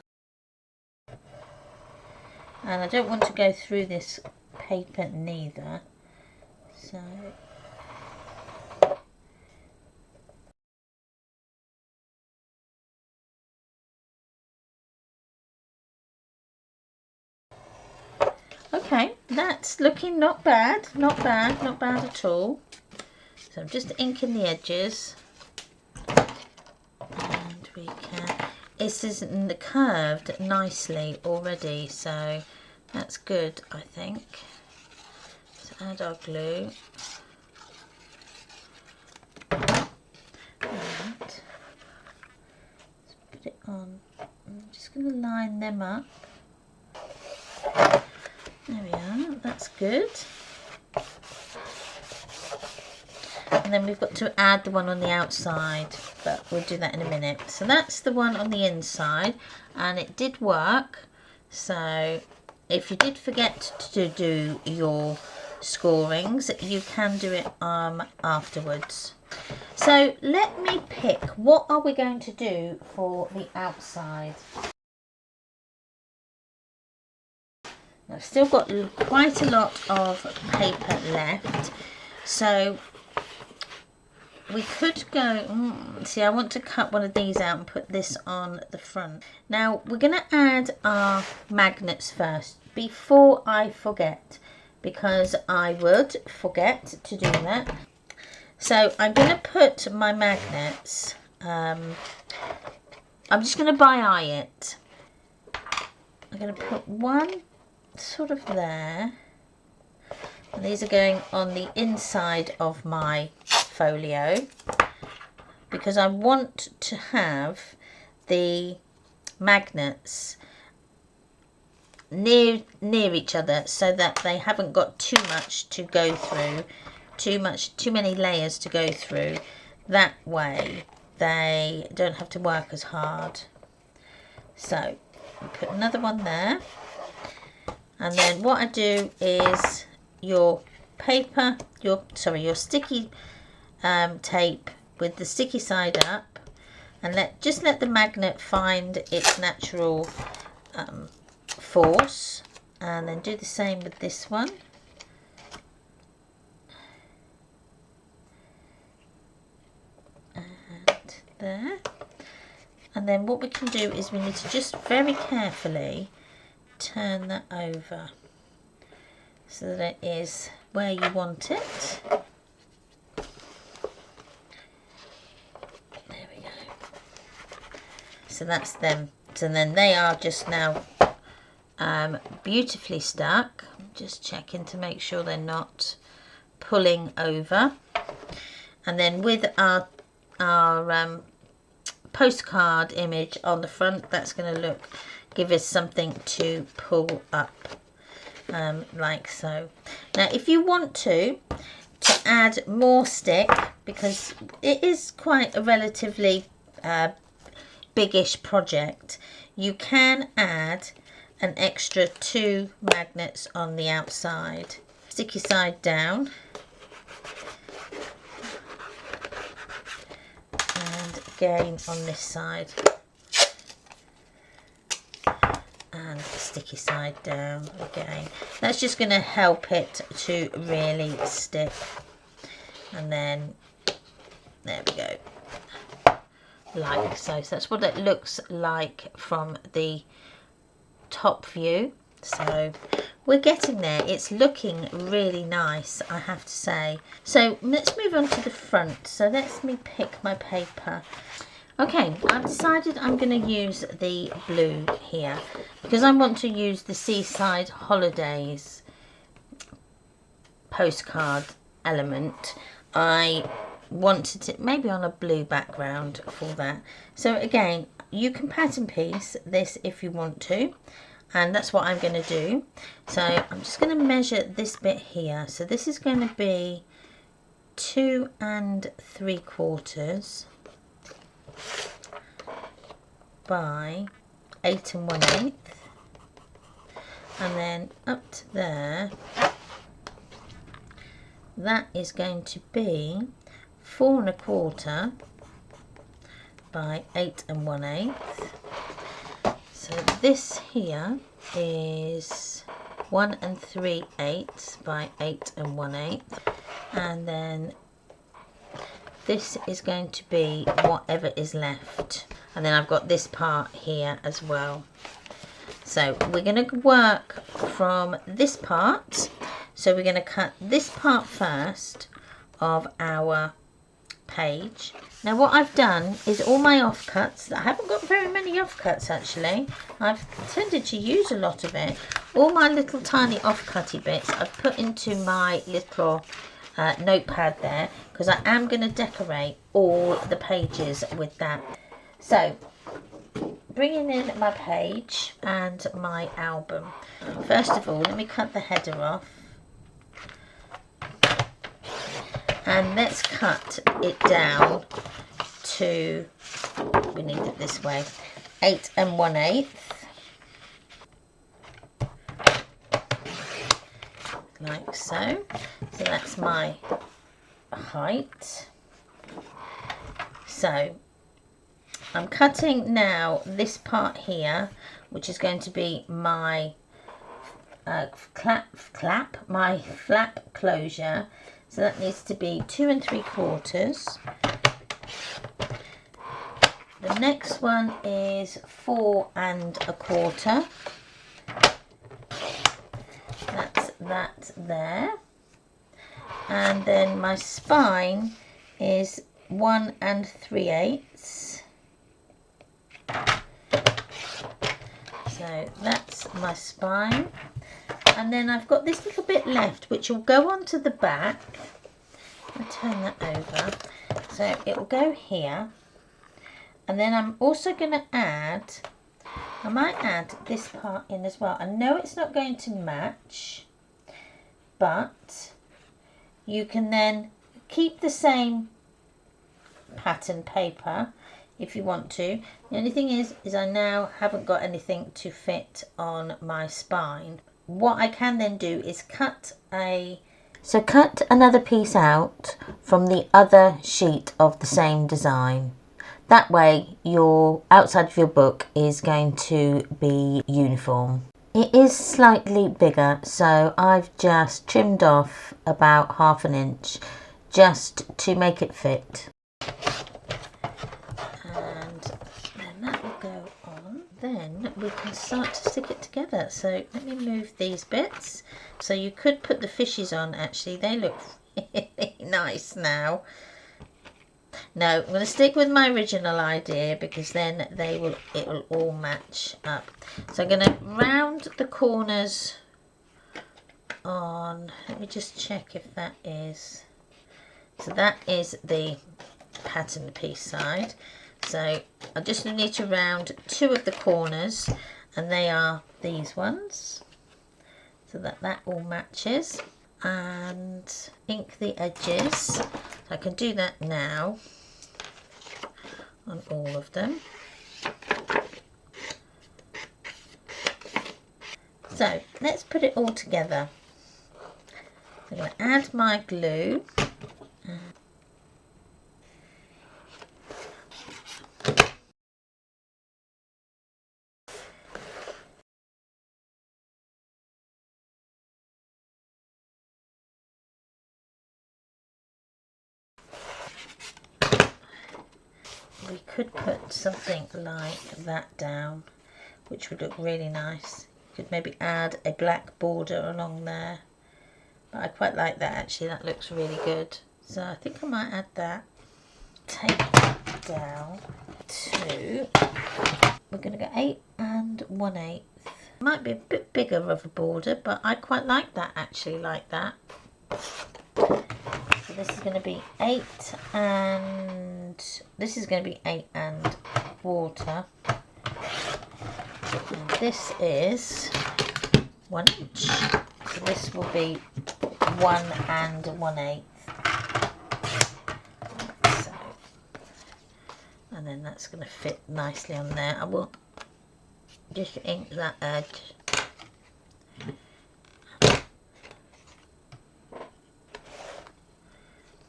And I don't want to go through this paper neither, so okay, that's looking not bad, not bad at all. So I'm just inking the edges, and we can, this isn't curved nicely already, so that's good, I think. Let's add our glue. And let's put it on. I'm just going to line them up. There we are, that's good. And then we've got to add the one on the outside, but we'll do that in a minute. So that's the one on the inside, and it did work. So if you did forget to do your scorings, you can do it afterwards. So let me pick, what are we going to do for the outside? I've still got quite a lot of paper left, so we could go, see, I want to cut one of these out and put this on the front. Now we're going to add our magnets first before I forget, because I would forget to do that. So I'm going to put my magnets, I'm just going to eye it. I'm going to put one sort of there, and these are going on the inside of my folio because I want to have the magnets near each other so that they haven't got too much to go through, too many layers to go through. That way they don't have to work as hard. So put another one there. And then what I do is your paper, your sticky tape with the sticky side up, and just let the magnet find its natural force, and then do the same with this one. And there. And then what we can do is we need to just very carefully turn that over so that it is where you want it. There we go. So that's them. So then they are just now beautifully stuck. Just checking to make sure they're not pulling over. And then with our postcard image on the front, that's going to give us something to pull up, like so. Now if you want to add more stick, because it is quite a relatively biggish project, you can add an extra 2 magnets on the outside. Sticky side down, and again on this side, and sticky side down again. That's just going to help it to really stick. And then there we go, like so. So that's what it looks like from the top view. So we're getting there, it's looking really nice, I have to say. So let's move on to the front. So let me pick my paper. Okay, I've decided I'm going to use the blue here because I want to use the Seaside Holidays postcard element. I wanted it maybe on a blue background for that. So again, you can pattern piece this if you want to, and that's what I'm going to do. So I'm just going to measure this bit here. So this is going to be 2 3/4 by 8 1/8, and then up to there, that is going to be 4 1/4 by 8 1/8. So this here is 1 3/8 by 8 1/8, and then this is going to be whatever is left, and then I've got this part here as well. So we're going to work from this part. So we're going to cut this part first of our page. Now what I've done is all my offcuts, I haven't got very many offcuts actually, I've tended to use a lot of it. All my little tiny offcutty bits I've put into my little notepad there, because I am going to decorate all the pages with that. So bringing in my page and my album. First of all, let me cut the header off. And let's cut it down to, we need it this way, 8 1/8. Like so. So that's my height. So I'm cutting now this part here, which is going to be my my flap closure. So that needs to be 2 3/4. The next one is 4 1/4. That's that there. And then my spine is 1 3/8. So that's my spine. And then I've got this little bit left, which will go onto the back. I'll turn that over. So it will go here. And then I'm also going to add, I might add this part in as well. I know it's not going to match, but you can then keep the same pattern paper if you want to. The only thing is I now haven't got anything to fit on my spine. What I can then do is cut another piece out from the other sheet of the same design. That way your outside of your book is going to be uniform. It is slightly bigger, so I've just trimmed off about 1/2 inch just to make it fit. And then that will go on. Then we can start to stick it together. So let me move these bits. So you could put the fishes on actually. They look really nice now. No, I'm going to stick with my original idea because then it will all match up. So I'm going to round the corners on, let me just check if that is, so that is the pattern piece side. So I just need to round 2 of the corners, and they are these ones, so that all matches, and ink the edges. So I can do that now on all of them. So let's put it all together. I'm going to add my glue. We could put something like that down, which would look really nice. You could maybe add a black border along there. But I quite like that actually, that looks really good. So I think I might add that. Take that down to, we're going to go 8 1/8. Might be a bit bigger of a border, but I quite like that actually, like that. So this is going to be 8 and, this is going to be 8 1/4. And this is 1 inch. So this will be 1 1/8. then that's going to fit nicely on there. I will just ink that edge.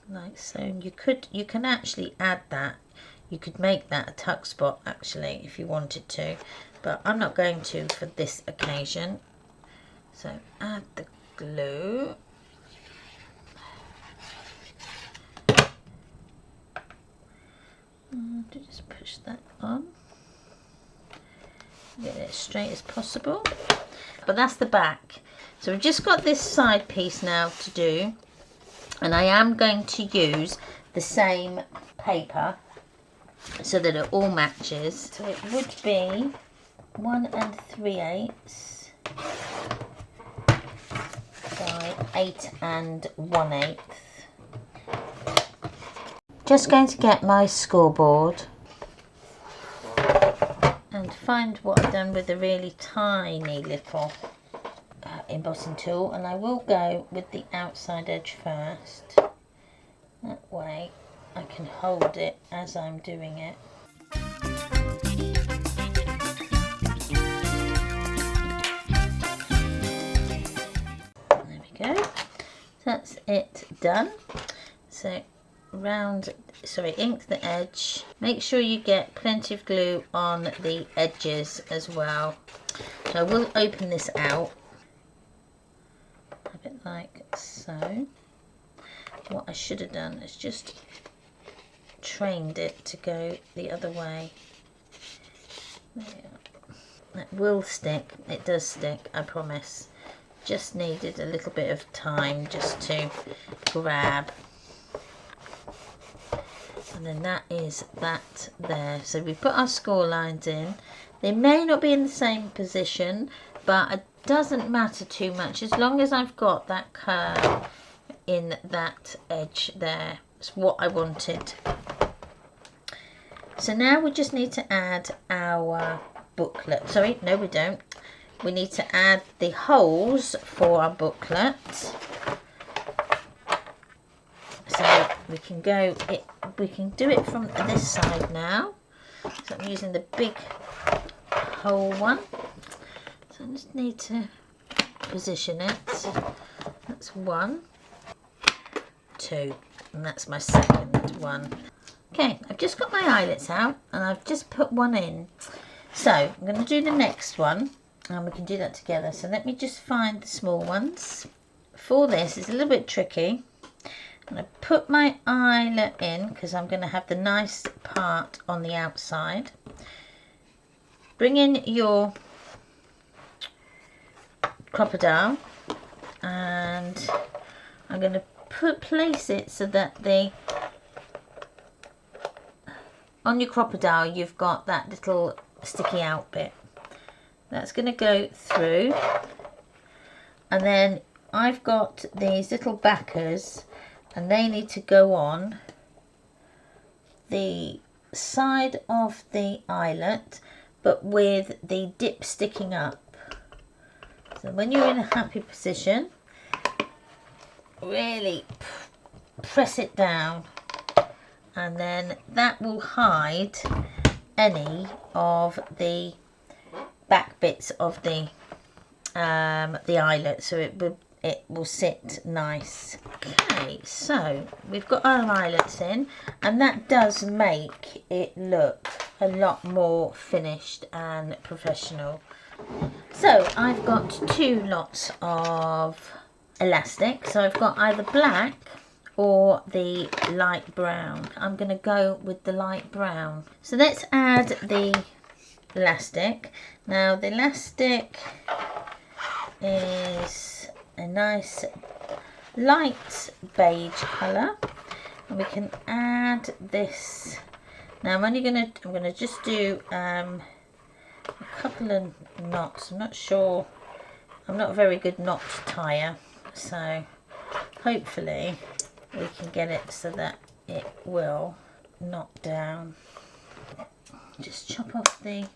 Like so. You can actually add that. You could make that a tuck spot actually if you wanted to, but I'm not going to for this occasion. So add the glue. And just push that on. Get it as straight as possible. But that's the back. So we've just got this side piece now to do, and I am going to use the same paper so that it all matches. So it would be 1 3/8 by 8 1/8. Just going to get my scoreboard and find what I've done with a really tiny little embossing tool, and I will go with the outside edge first. That way I can hold it as I'm doing it. There we go. That's it done. So ink the edge. Make sure you get plenty of glue on the edges as well. So I will open this out. Have it like so. What I should have done is just trained it to go the other way. There we are. That will stick. It does stick, I promise. Just needed a little bit of time just to grab. And then that is that there. So we put our score lines in. They may not be in the same position, but it doesn't matter too much as long as I've got that curve in that edge there. It's what I wanted. So now we just need to add our booklet. Sorry, no we don't. We need to add the holes for our booklet. So we can do it from this side now. So I'm using the big hole one. So I just need to position it. That's 1, 2, and that's my second one. Okay, I've just got my eyelets out and I've just put one in. So I'm going to do the next one and we can do that together. So let me just find the small ones. For this, it's a little bit tricky. I'm going to put my eyelet in because I'm going to have the nice part on the outside. Bring in your crocodile and I'm going to place it so that on your crocodile you've got that little sticky out bit. That's going to go through, and then I've got these little backers and they need to go on the side of the eyelet but with the dip sticking up. So when you're in a happy position, really press it down and then that will hide any of the back bits of the eyelet, so it will sit nice. Okay, so we've got our eyelets in and that does make it look a lot more finished and professional. So I've got 2 lots of elastic, so I've got either black or the light brown. I'm going to go with the light brown. So let's add the elastic. Now the elastic is a nice light beige colour and we can add this. Now I'm going to just do a couple of knots. I'm not sure, I'm not a very good knot tire, so hopefully we can get it so that it will knot down. Just chop off the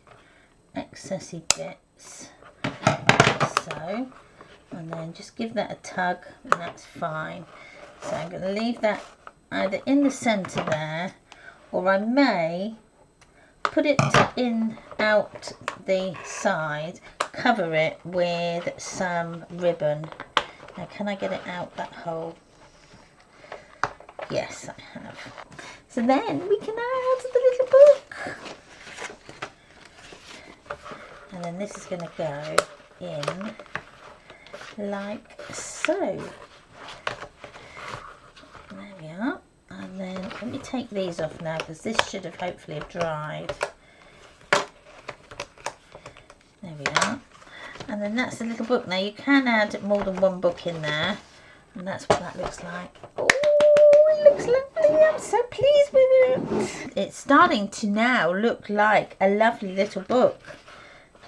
excessy bits so, and then just give that a tug and that's fine. So I'm going to leave that either in the centre there, or I may put it in out the side, cover it with some ribbon. Now can I get it out that hole? Yes, I have. So then we can add the little book. And then this is going to go in like so. There we are. And then let me take these off now, because this should have hopefully have dried. There we are. And then that's the little book. Now you can add more than one book in there, and that's what that looks like. Oh, it looks lovely. I'm so pleased with it. It's starting to now look like a lovely little book.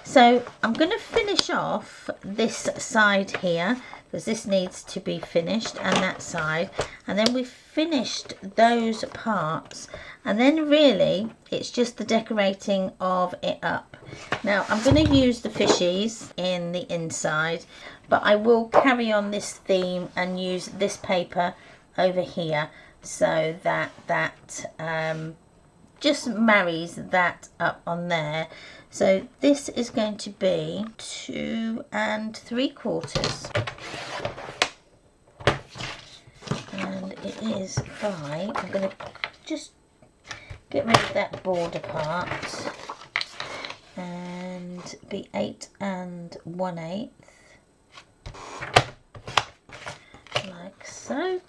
So I'm going to finish off this side here, because this needs to be finished, and that side, and then we've finished those parts, and then really it's just the decorating of it up. Now I'm going to use the fishies in the inside, but I will carry on this theme and use this paper over here, so that just marries that up on there. So this is going to be 2 3/4, and it is by, I'm going to just get rid of that border part, and be 8 1/8, like so.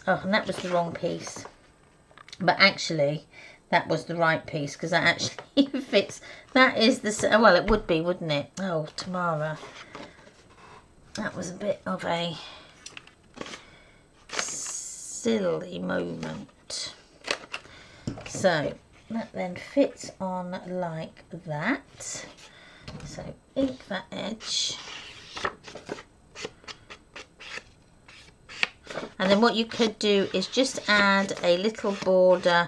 Oh, and that was the wrong piece, but actually that was the right piece, because that actually fits. That is the, well, it would be, wouldn't it? Oh, Tamara, that was a bit of a silly moment. So that then fits on like that. So ink that edge. And then what you could do is just add a little border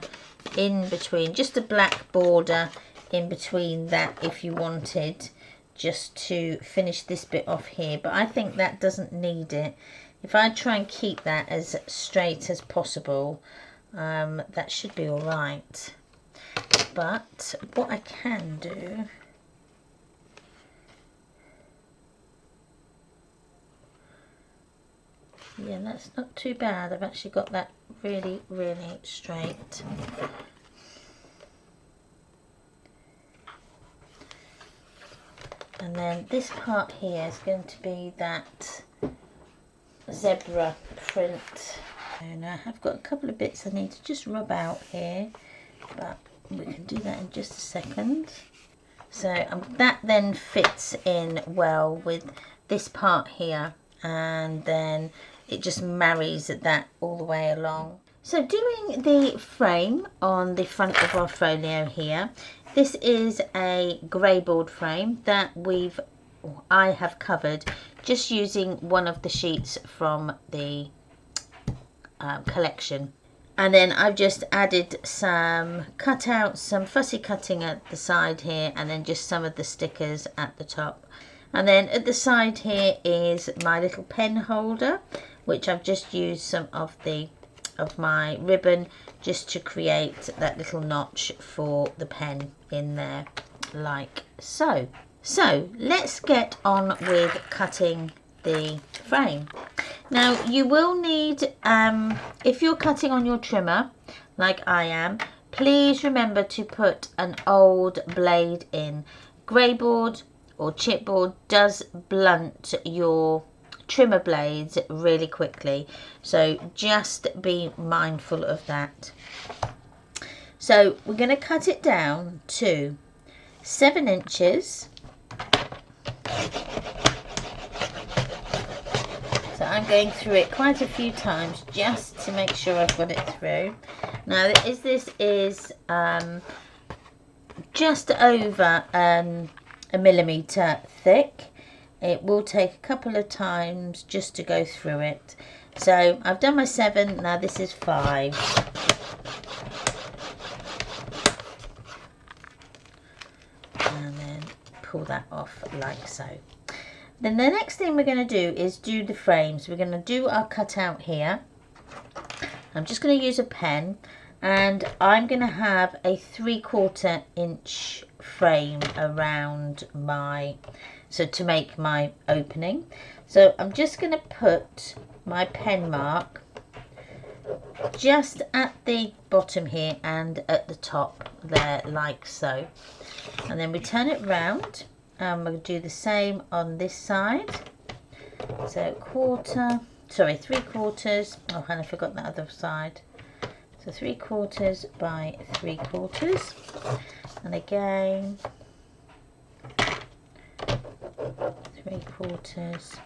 in between, just a black border in between that if you wanted, just to finish this bit off here. But I think that doesn't need it. If I try and keep that as straight as possible, that should be all right. But what I can do, yeah, that's not too bad. I've actually got that really, really straight. And then this part here is going to be that zebra print. And I have got a couple of bits I need to just rub out here, but we can do that in just a second. So that then fits in well with this part here, and then it just marries that all the way along. So doing the frame on the front of our folio here, this is a grey board frame that I have covered just using one of the sheets from the collection. And then I've just added some cutouts, some fussy cutting at the side here, and then just some of the stickers at the top. And then at the side here is my little pen holder, which I've just used some of my ribbon just to create that little notch for the pen in there, like so. So let's get on with cutting the frame. Now you will need, if you're cutting on your trimmer like I am, please remember to put an old blade in. Grey board or chipboard does blunt your trimmer blades really quickly, so just be mindful of that. So we're going to cut it down to 7 inches. So I'm going through it quite a few times just to make sure I've got it through. Now this is just over a millimetre thick. It will take a couple of times just to go through it. So I've done my 7, now this is 5. And then pull that off like so. Then the next thing we're going to do is do the frames. We're going to do our cutout here. I'm just going to use a pen, and I'm going to have a 3/4 inch frame around my, so to make my opening. So I'm just going to put my pen mark just at the bottom here and at the top there, like so, and then we turn it round and we'll do the same on this side. So 3/4, oh, and I forgot the other side. So 3/4 by 3/4, and again 3/4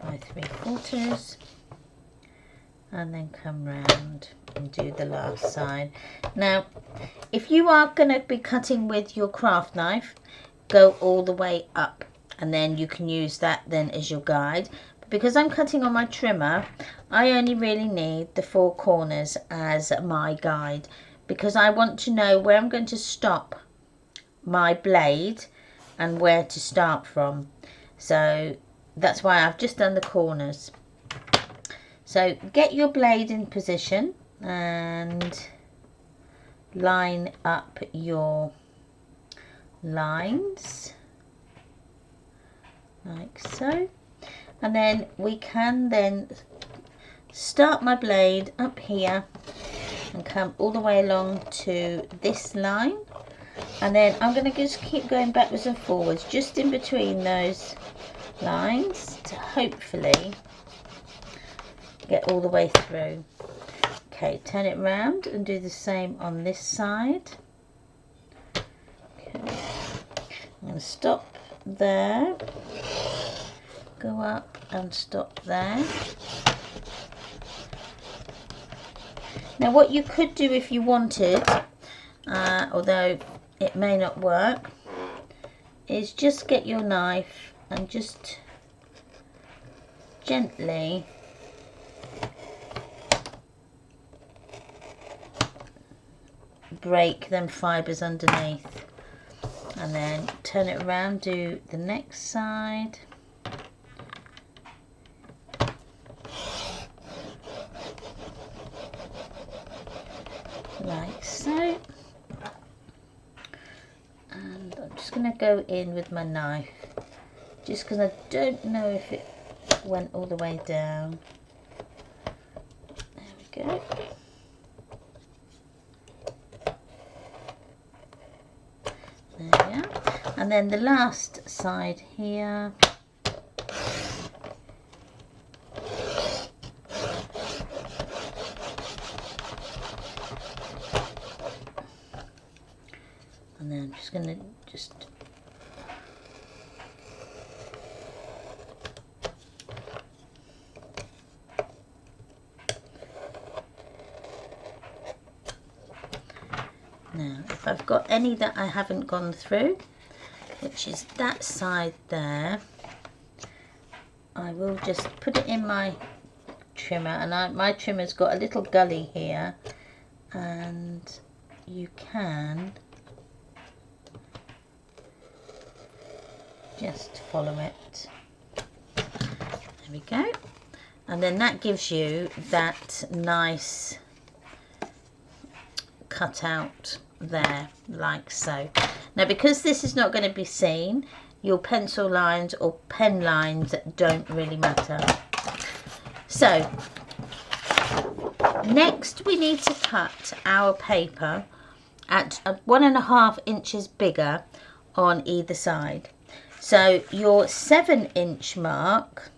by 3/4, and then come round and do the last side. Now, if you are going to be cutting with your craft knife, go all the way up, and then you can use that then as your guide. But because I'm cutting on my trimmer, I only really need the 4 corners as my guide, because I want to know where I'm going to stop my blade and where to start from. So that's why I've just done the corners. So get your blade in position and line up your lines like so, and then we can then start my blade up here and come all the way along to this line, and then I'm going to just keep going backwards and forwards just in between those lines to hopefully get all the way through. Okay, turn it round and do the same on this side. Okay, I'm going to stop there, go up and stop there. Now what you could do if you wanted, although it may not work, is just get your knife and just gently break them fibres underneath, and then turn it around, do the next side. Like so. And I'm just going to go in with my knife, just because I don't know if it went all the way down. There we go. There we are. And then the last side here. And then I'm just going to now, if I've got any that I haven't gone through, which is that side there, I will just put it in my trimmer, and my trimmer's got a little gully here, and you can just follow it. There we go. And then that gives you that nice cut out there, like so. Now, because this is not going to be seen, your pencil lines or pen lines don't really matter. So next we need to cut our paper at 1.5 inches bigger on either side. So your 7-inch mark,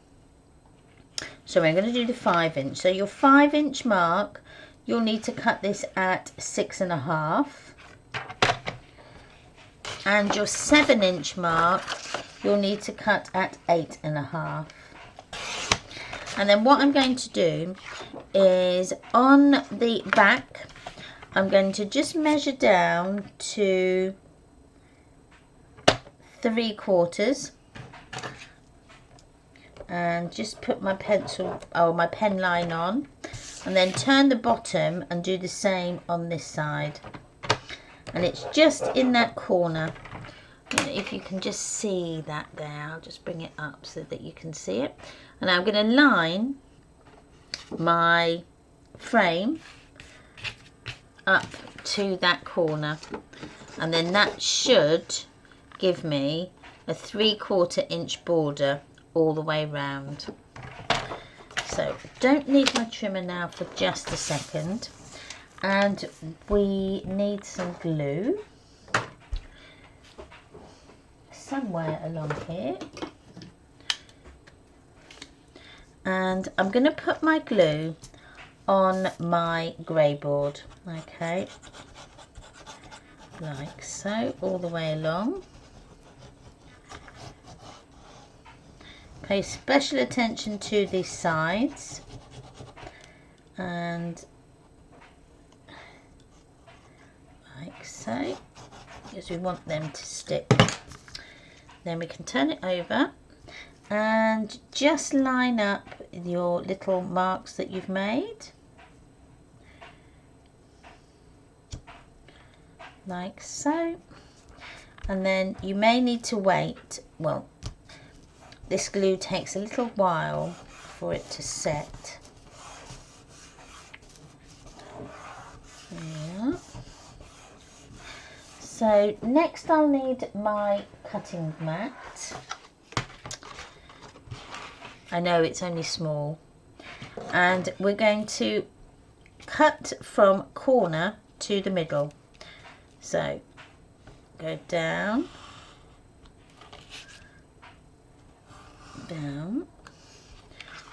so we're going to do the 5-inch. So your 5-inch mark, you'll need to cut this at 6.5. And your 7-inch mark, you'll need to cut at 8.5. And then what I'm going to do is on the back, I'm going to just measure down to 3/4 and just put my pencil or my pen line on, and then turn the bottom and do the same on this side, and it's just in that corner. If you can just see that there, I'll just bring it up so that you can see it. And I'm going to line my frame up to that corner, and then that should give me a 3/4 inch border all the way round. So don't need my trimmer now for just a second, and we need some glue somewhere along here, and I'm going to put my glue on my grey board, okay, like so, all the way along. Pay special attention to the sides, and like so, because we want them to stick. Then we can turn it over and just line up your little marks that you've made, like so. And then you may need to wait, well, this glue takes a little while for it to set. Yeah. So next I'll need my cutting mat. I know it's only small, and we're going to cut from corner to the middle. So go down, down,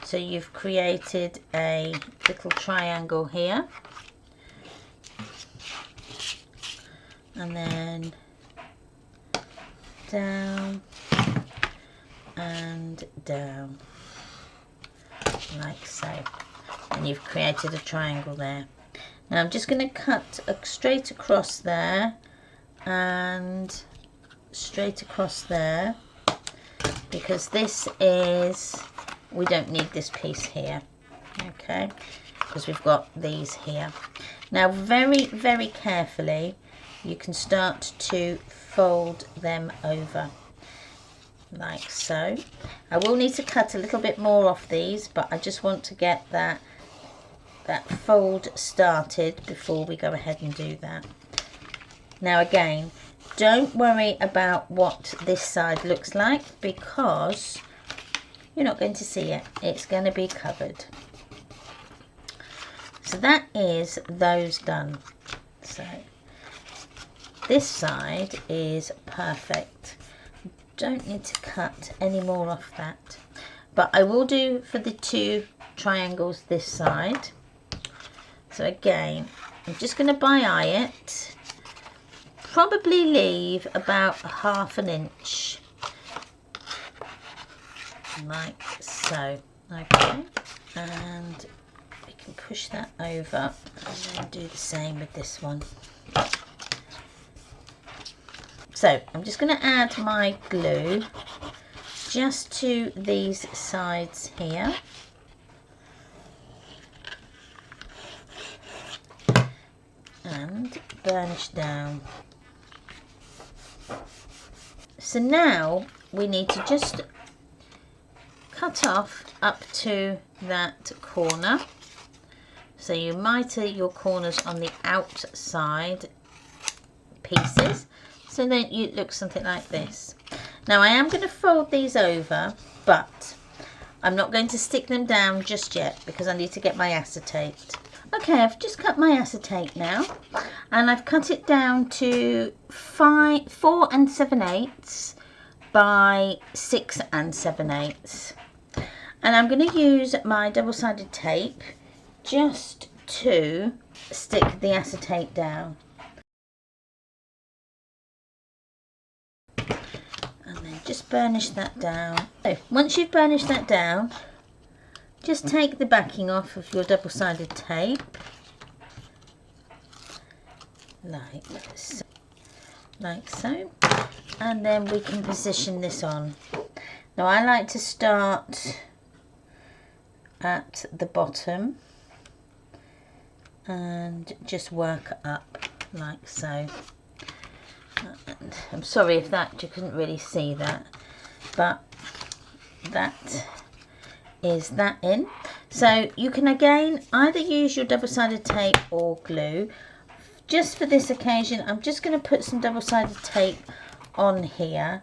so you've created a little triangle here, and then down and down, like so, and you've created a triangle there. Now I'm just going to cut straight across there and straight across there, because this is, we don't need this piece here, okay, because we've got these here. Now very, very carefully you can start to fold them over, like so. I will need to cut a little bit more off these, but I just want to get that fold started before we go ahead and do that. Now again, don't worry about what this side looks like, because you're not going to see it. It's going to be covered. So that is those done. So this side is perfect. Don't need to cut any more off that, but I will do for the two triangles this side. So again, I'm just going to by-eye it. Probably leave about 1/2 inch, like so, okay, and we can push that over and then do the same with this one. So I'm just going to add my glue just to these sides here, and burnish down. So now we need to just cut off up to that corner. So you mitre your corners on the outside pieces, so then it looks something like this. Now I am going to fold these over, but I'm not going to stick them down just yet because I need to get my acetate. Okay, I've just cut my acetate now, and I've cut it down to 4 7/8 by 6 7/8, and I'm going to use my double-sided tape just to stick the acetate down, and then just burnish that down. So once you've burnished that down, just take the backing off of your double-sided tape, like so, and then we can position this on. Now I like to start at the bottom and just work up like so. And I'm sorry if that you couldn't really see that, but that is that in. So you can again either use your double-sided tape or glue. Just for this occasion, I'm just going to put some double-sided tape on here,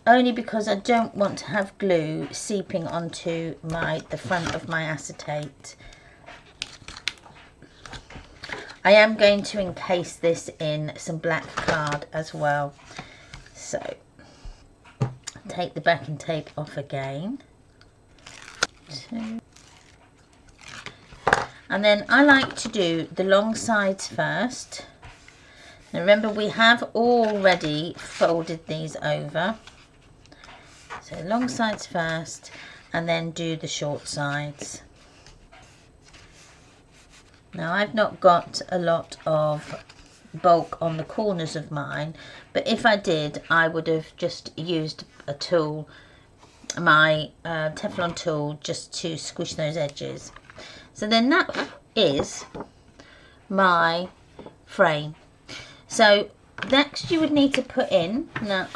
only because I don't want to have glue seeping onto the front of my acetate. I am going to encase this in some black card as well. So take the backing tape off again. And then I like to do the long sides first. Now remember, we have already folded these over. So long sides first, and then do the short sides. Now I've not got a lot of bulk on the corners of mine, but if I did, I would have just used a tool, my Teflon tool, just to squish those edges. So then that is my frame. So next you would need to put in, now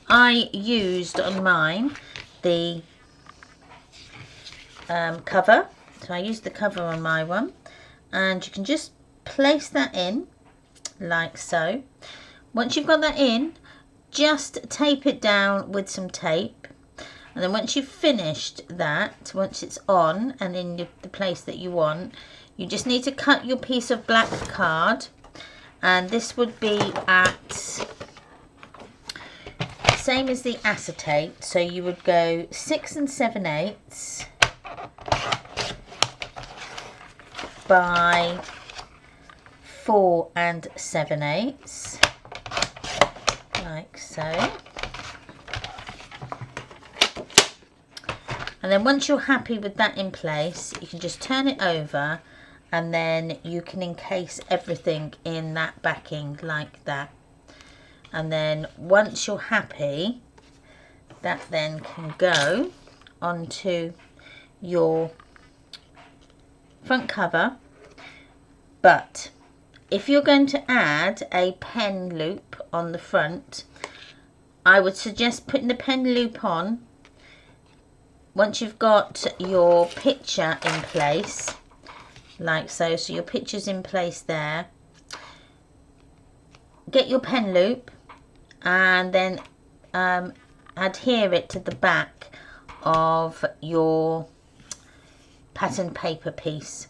I used on mine the cover. So I used the cover on my one, and you can just place that in like so. Once you've got that in, just tape it down with some tape, and then once you've finished that, once it's on and in the place that you want, you just need to cut your piece of black card, and this would be at same as the acetate, so you would go 6 7/8 by 4 7/8, like so. And then once you're happy with that in place, you can just turn it over, and then you can encase everything in that backing like that. And then once you're happy, that then can go onto your front cover. But if you're going to add a pen loop on the front, I would suggest putting the pen loop on once you've got your picture in place, like so. So your picture's in place there. Get your pen loop and then adhere it to the back of your pattern paper piece,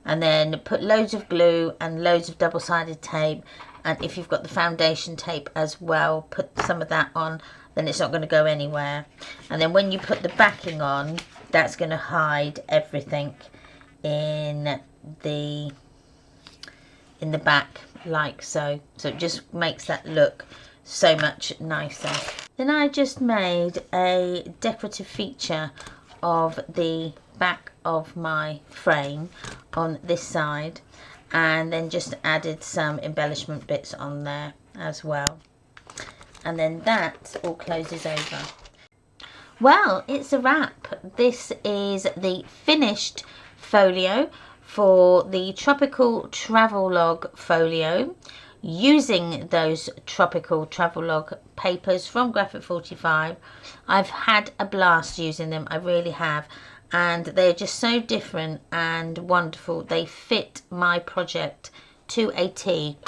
and then put loads of glue and loads of double-sided tape, and if you've got the foundation tape as well, put some of that on, then it's not going to go anywhere. And then when you put the backing on, that's going to hide everything in the back like so. So it just makes that look so much nicer. Then I just made a decorative feature of the back of my frame on this side, and then just added some embellishment bits on there as well. And then that all closes over. Well, it's a wrap. This is the finished folio for the Tropical Travelogue folio, using those Tropical Travelogue papers from Graphic 45. I've had a blast using them, I really have, and they're just so different and wonderful. They fit my project to a T.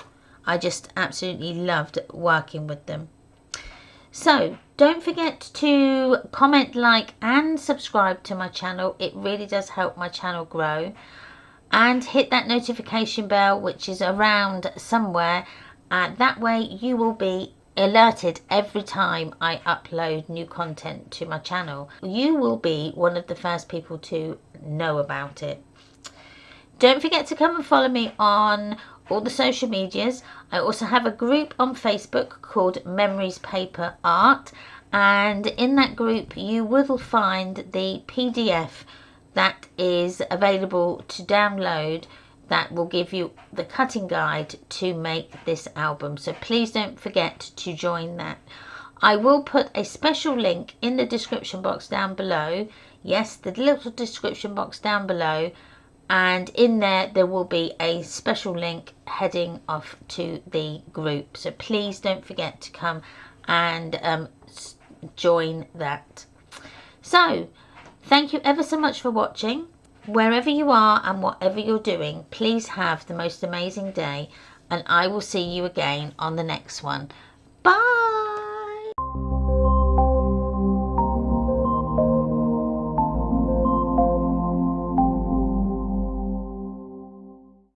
I just absolutely loved working with them. So don't forget to comment, like and subscribe to my channel. It really does help my channel grow. And hit that notification bell, which is around somewhere, and that way you will be alerted every time I upload new content to my channel. You will be one of the first people to know about it. Don't forget to come and follow me on all the social medias. I also have a group on Facebook called Memories Paper Art, and in that group you will find the PDF that is available to download, that will give you the cutting guide to make this album. So please don't forget to join that. I will put a special link in the description box down below. Yes, the little description box down below, and in there will be a special link heading off to the group. So please don't forget to come and join that. So thank you ever so much for watching. Wherever you are and whatever you're doing, please have the most amazing day, and I will see you again on the next one. Bye.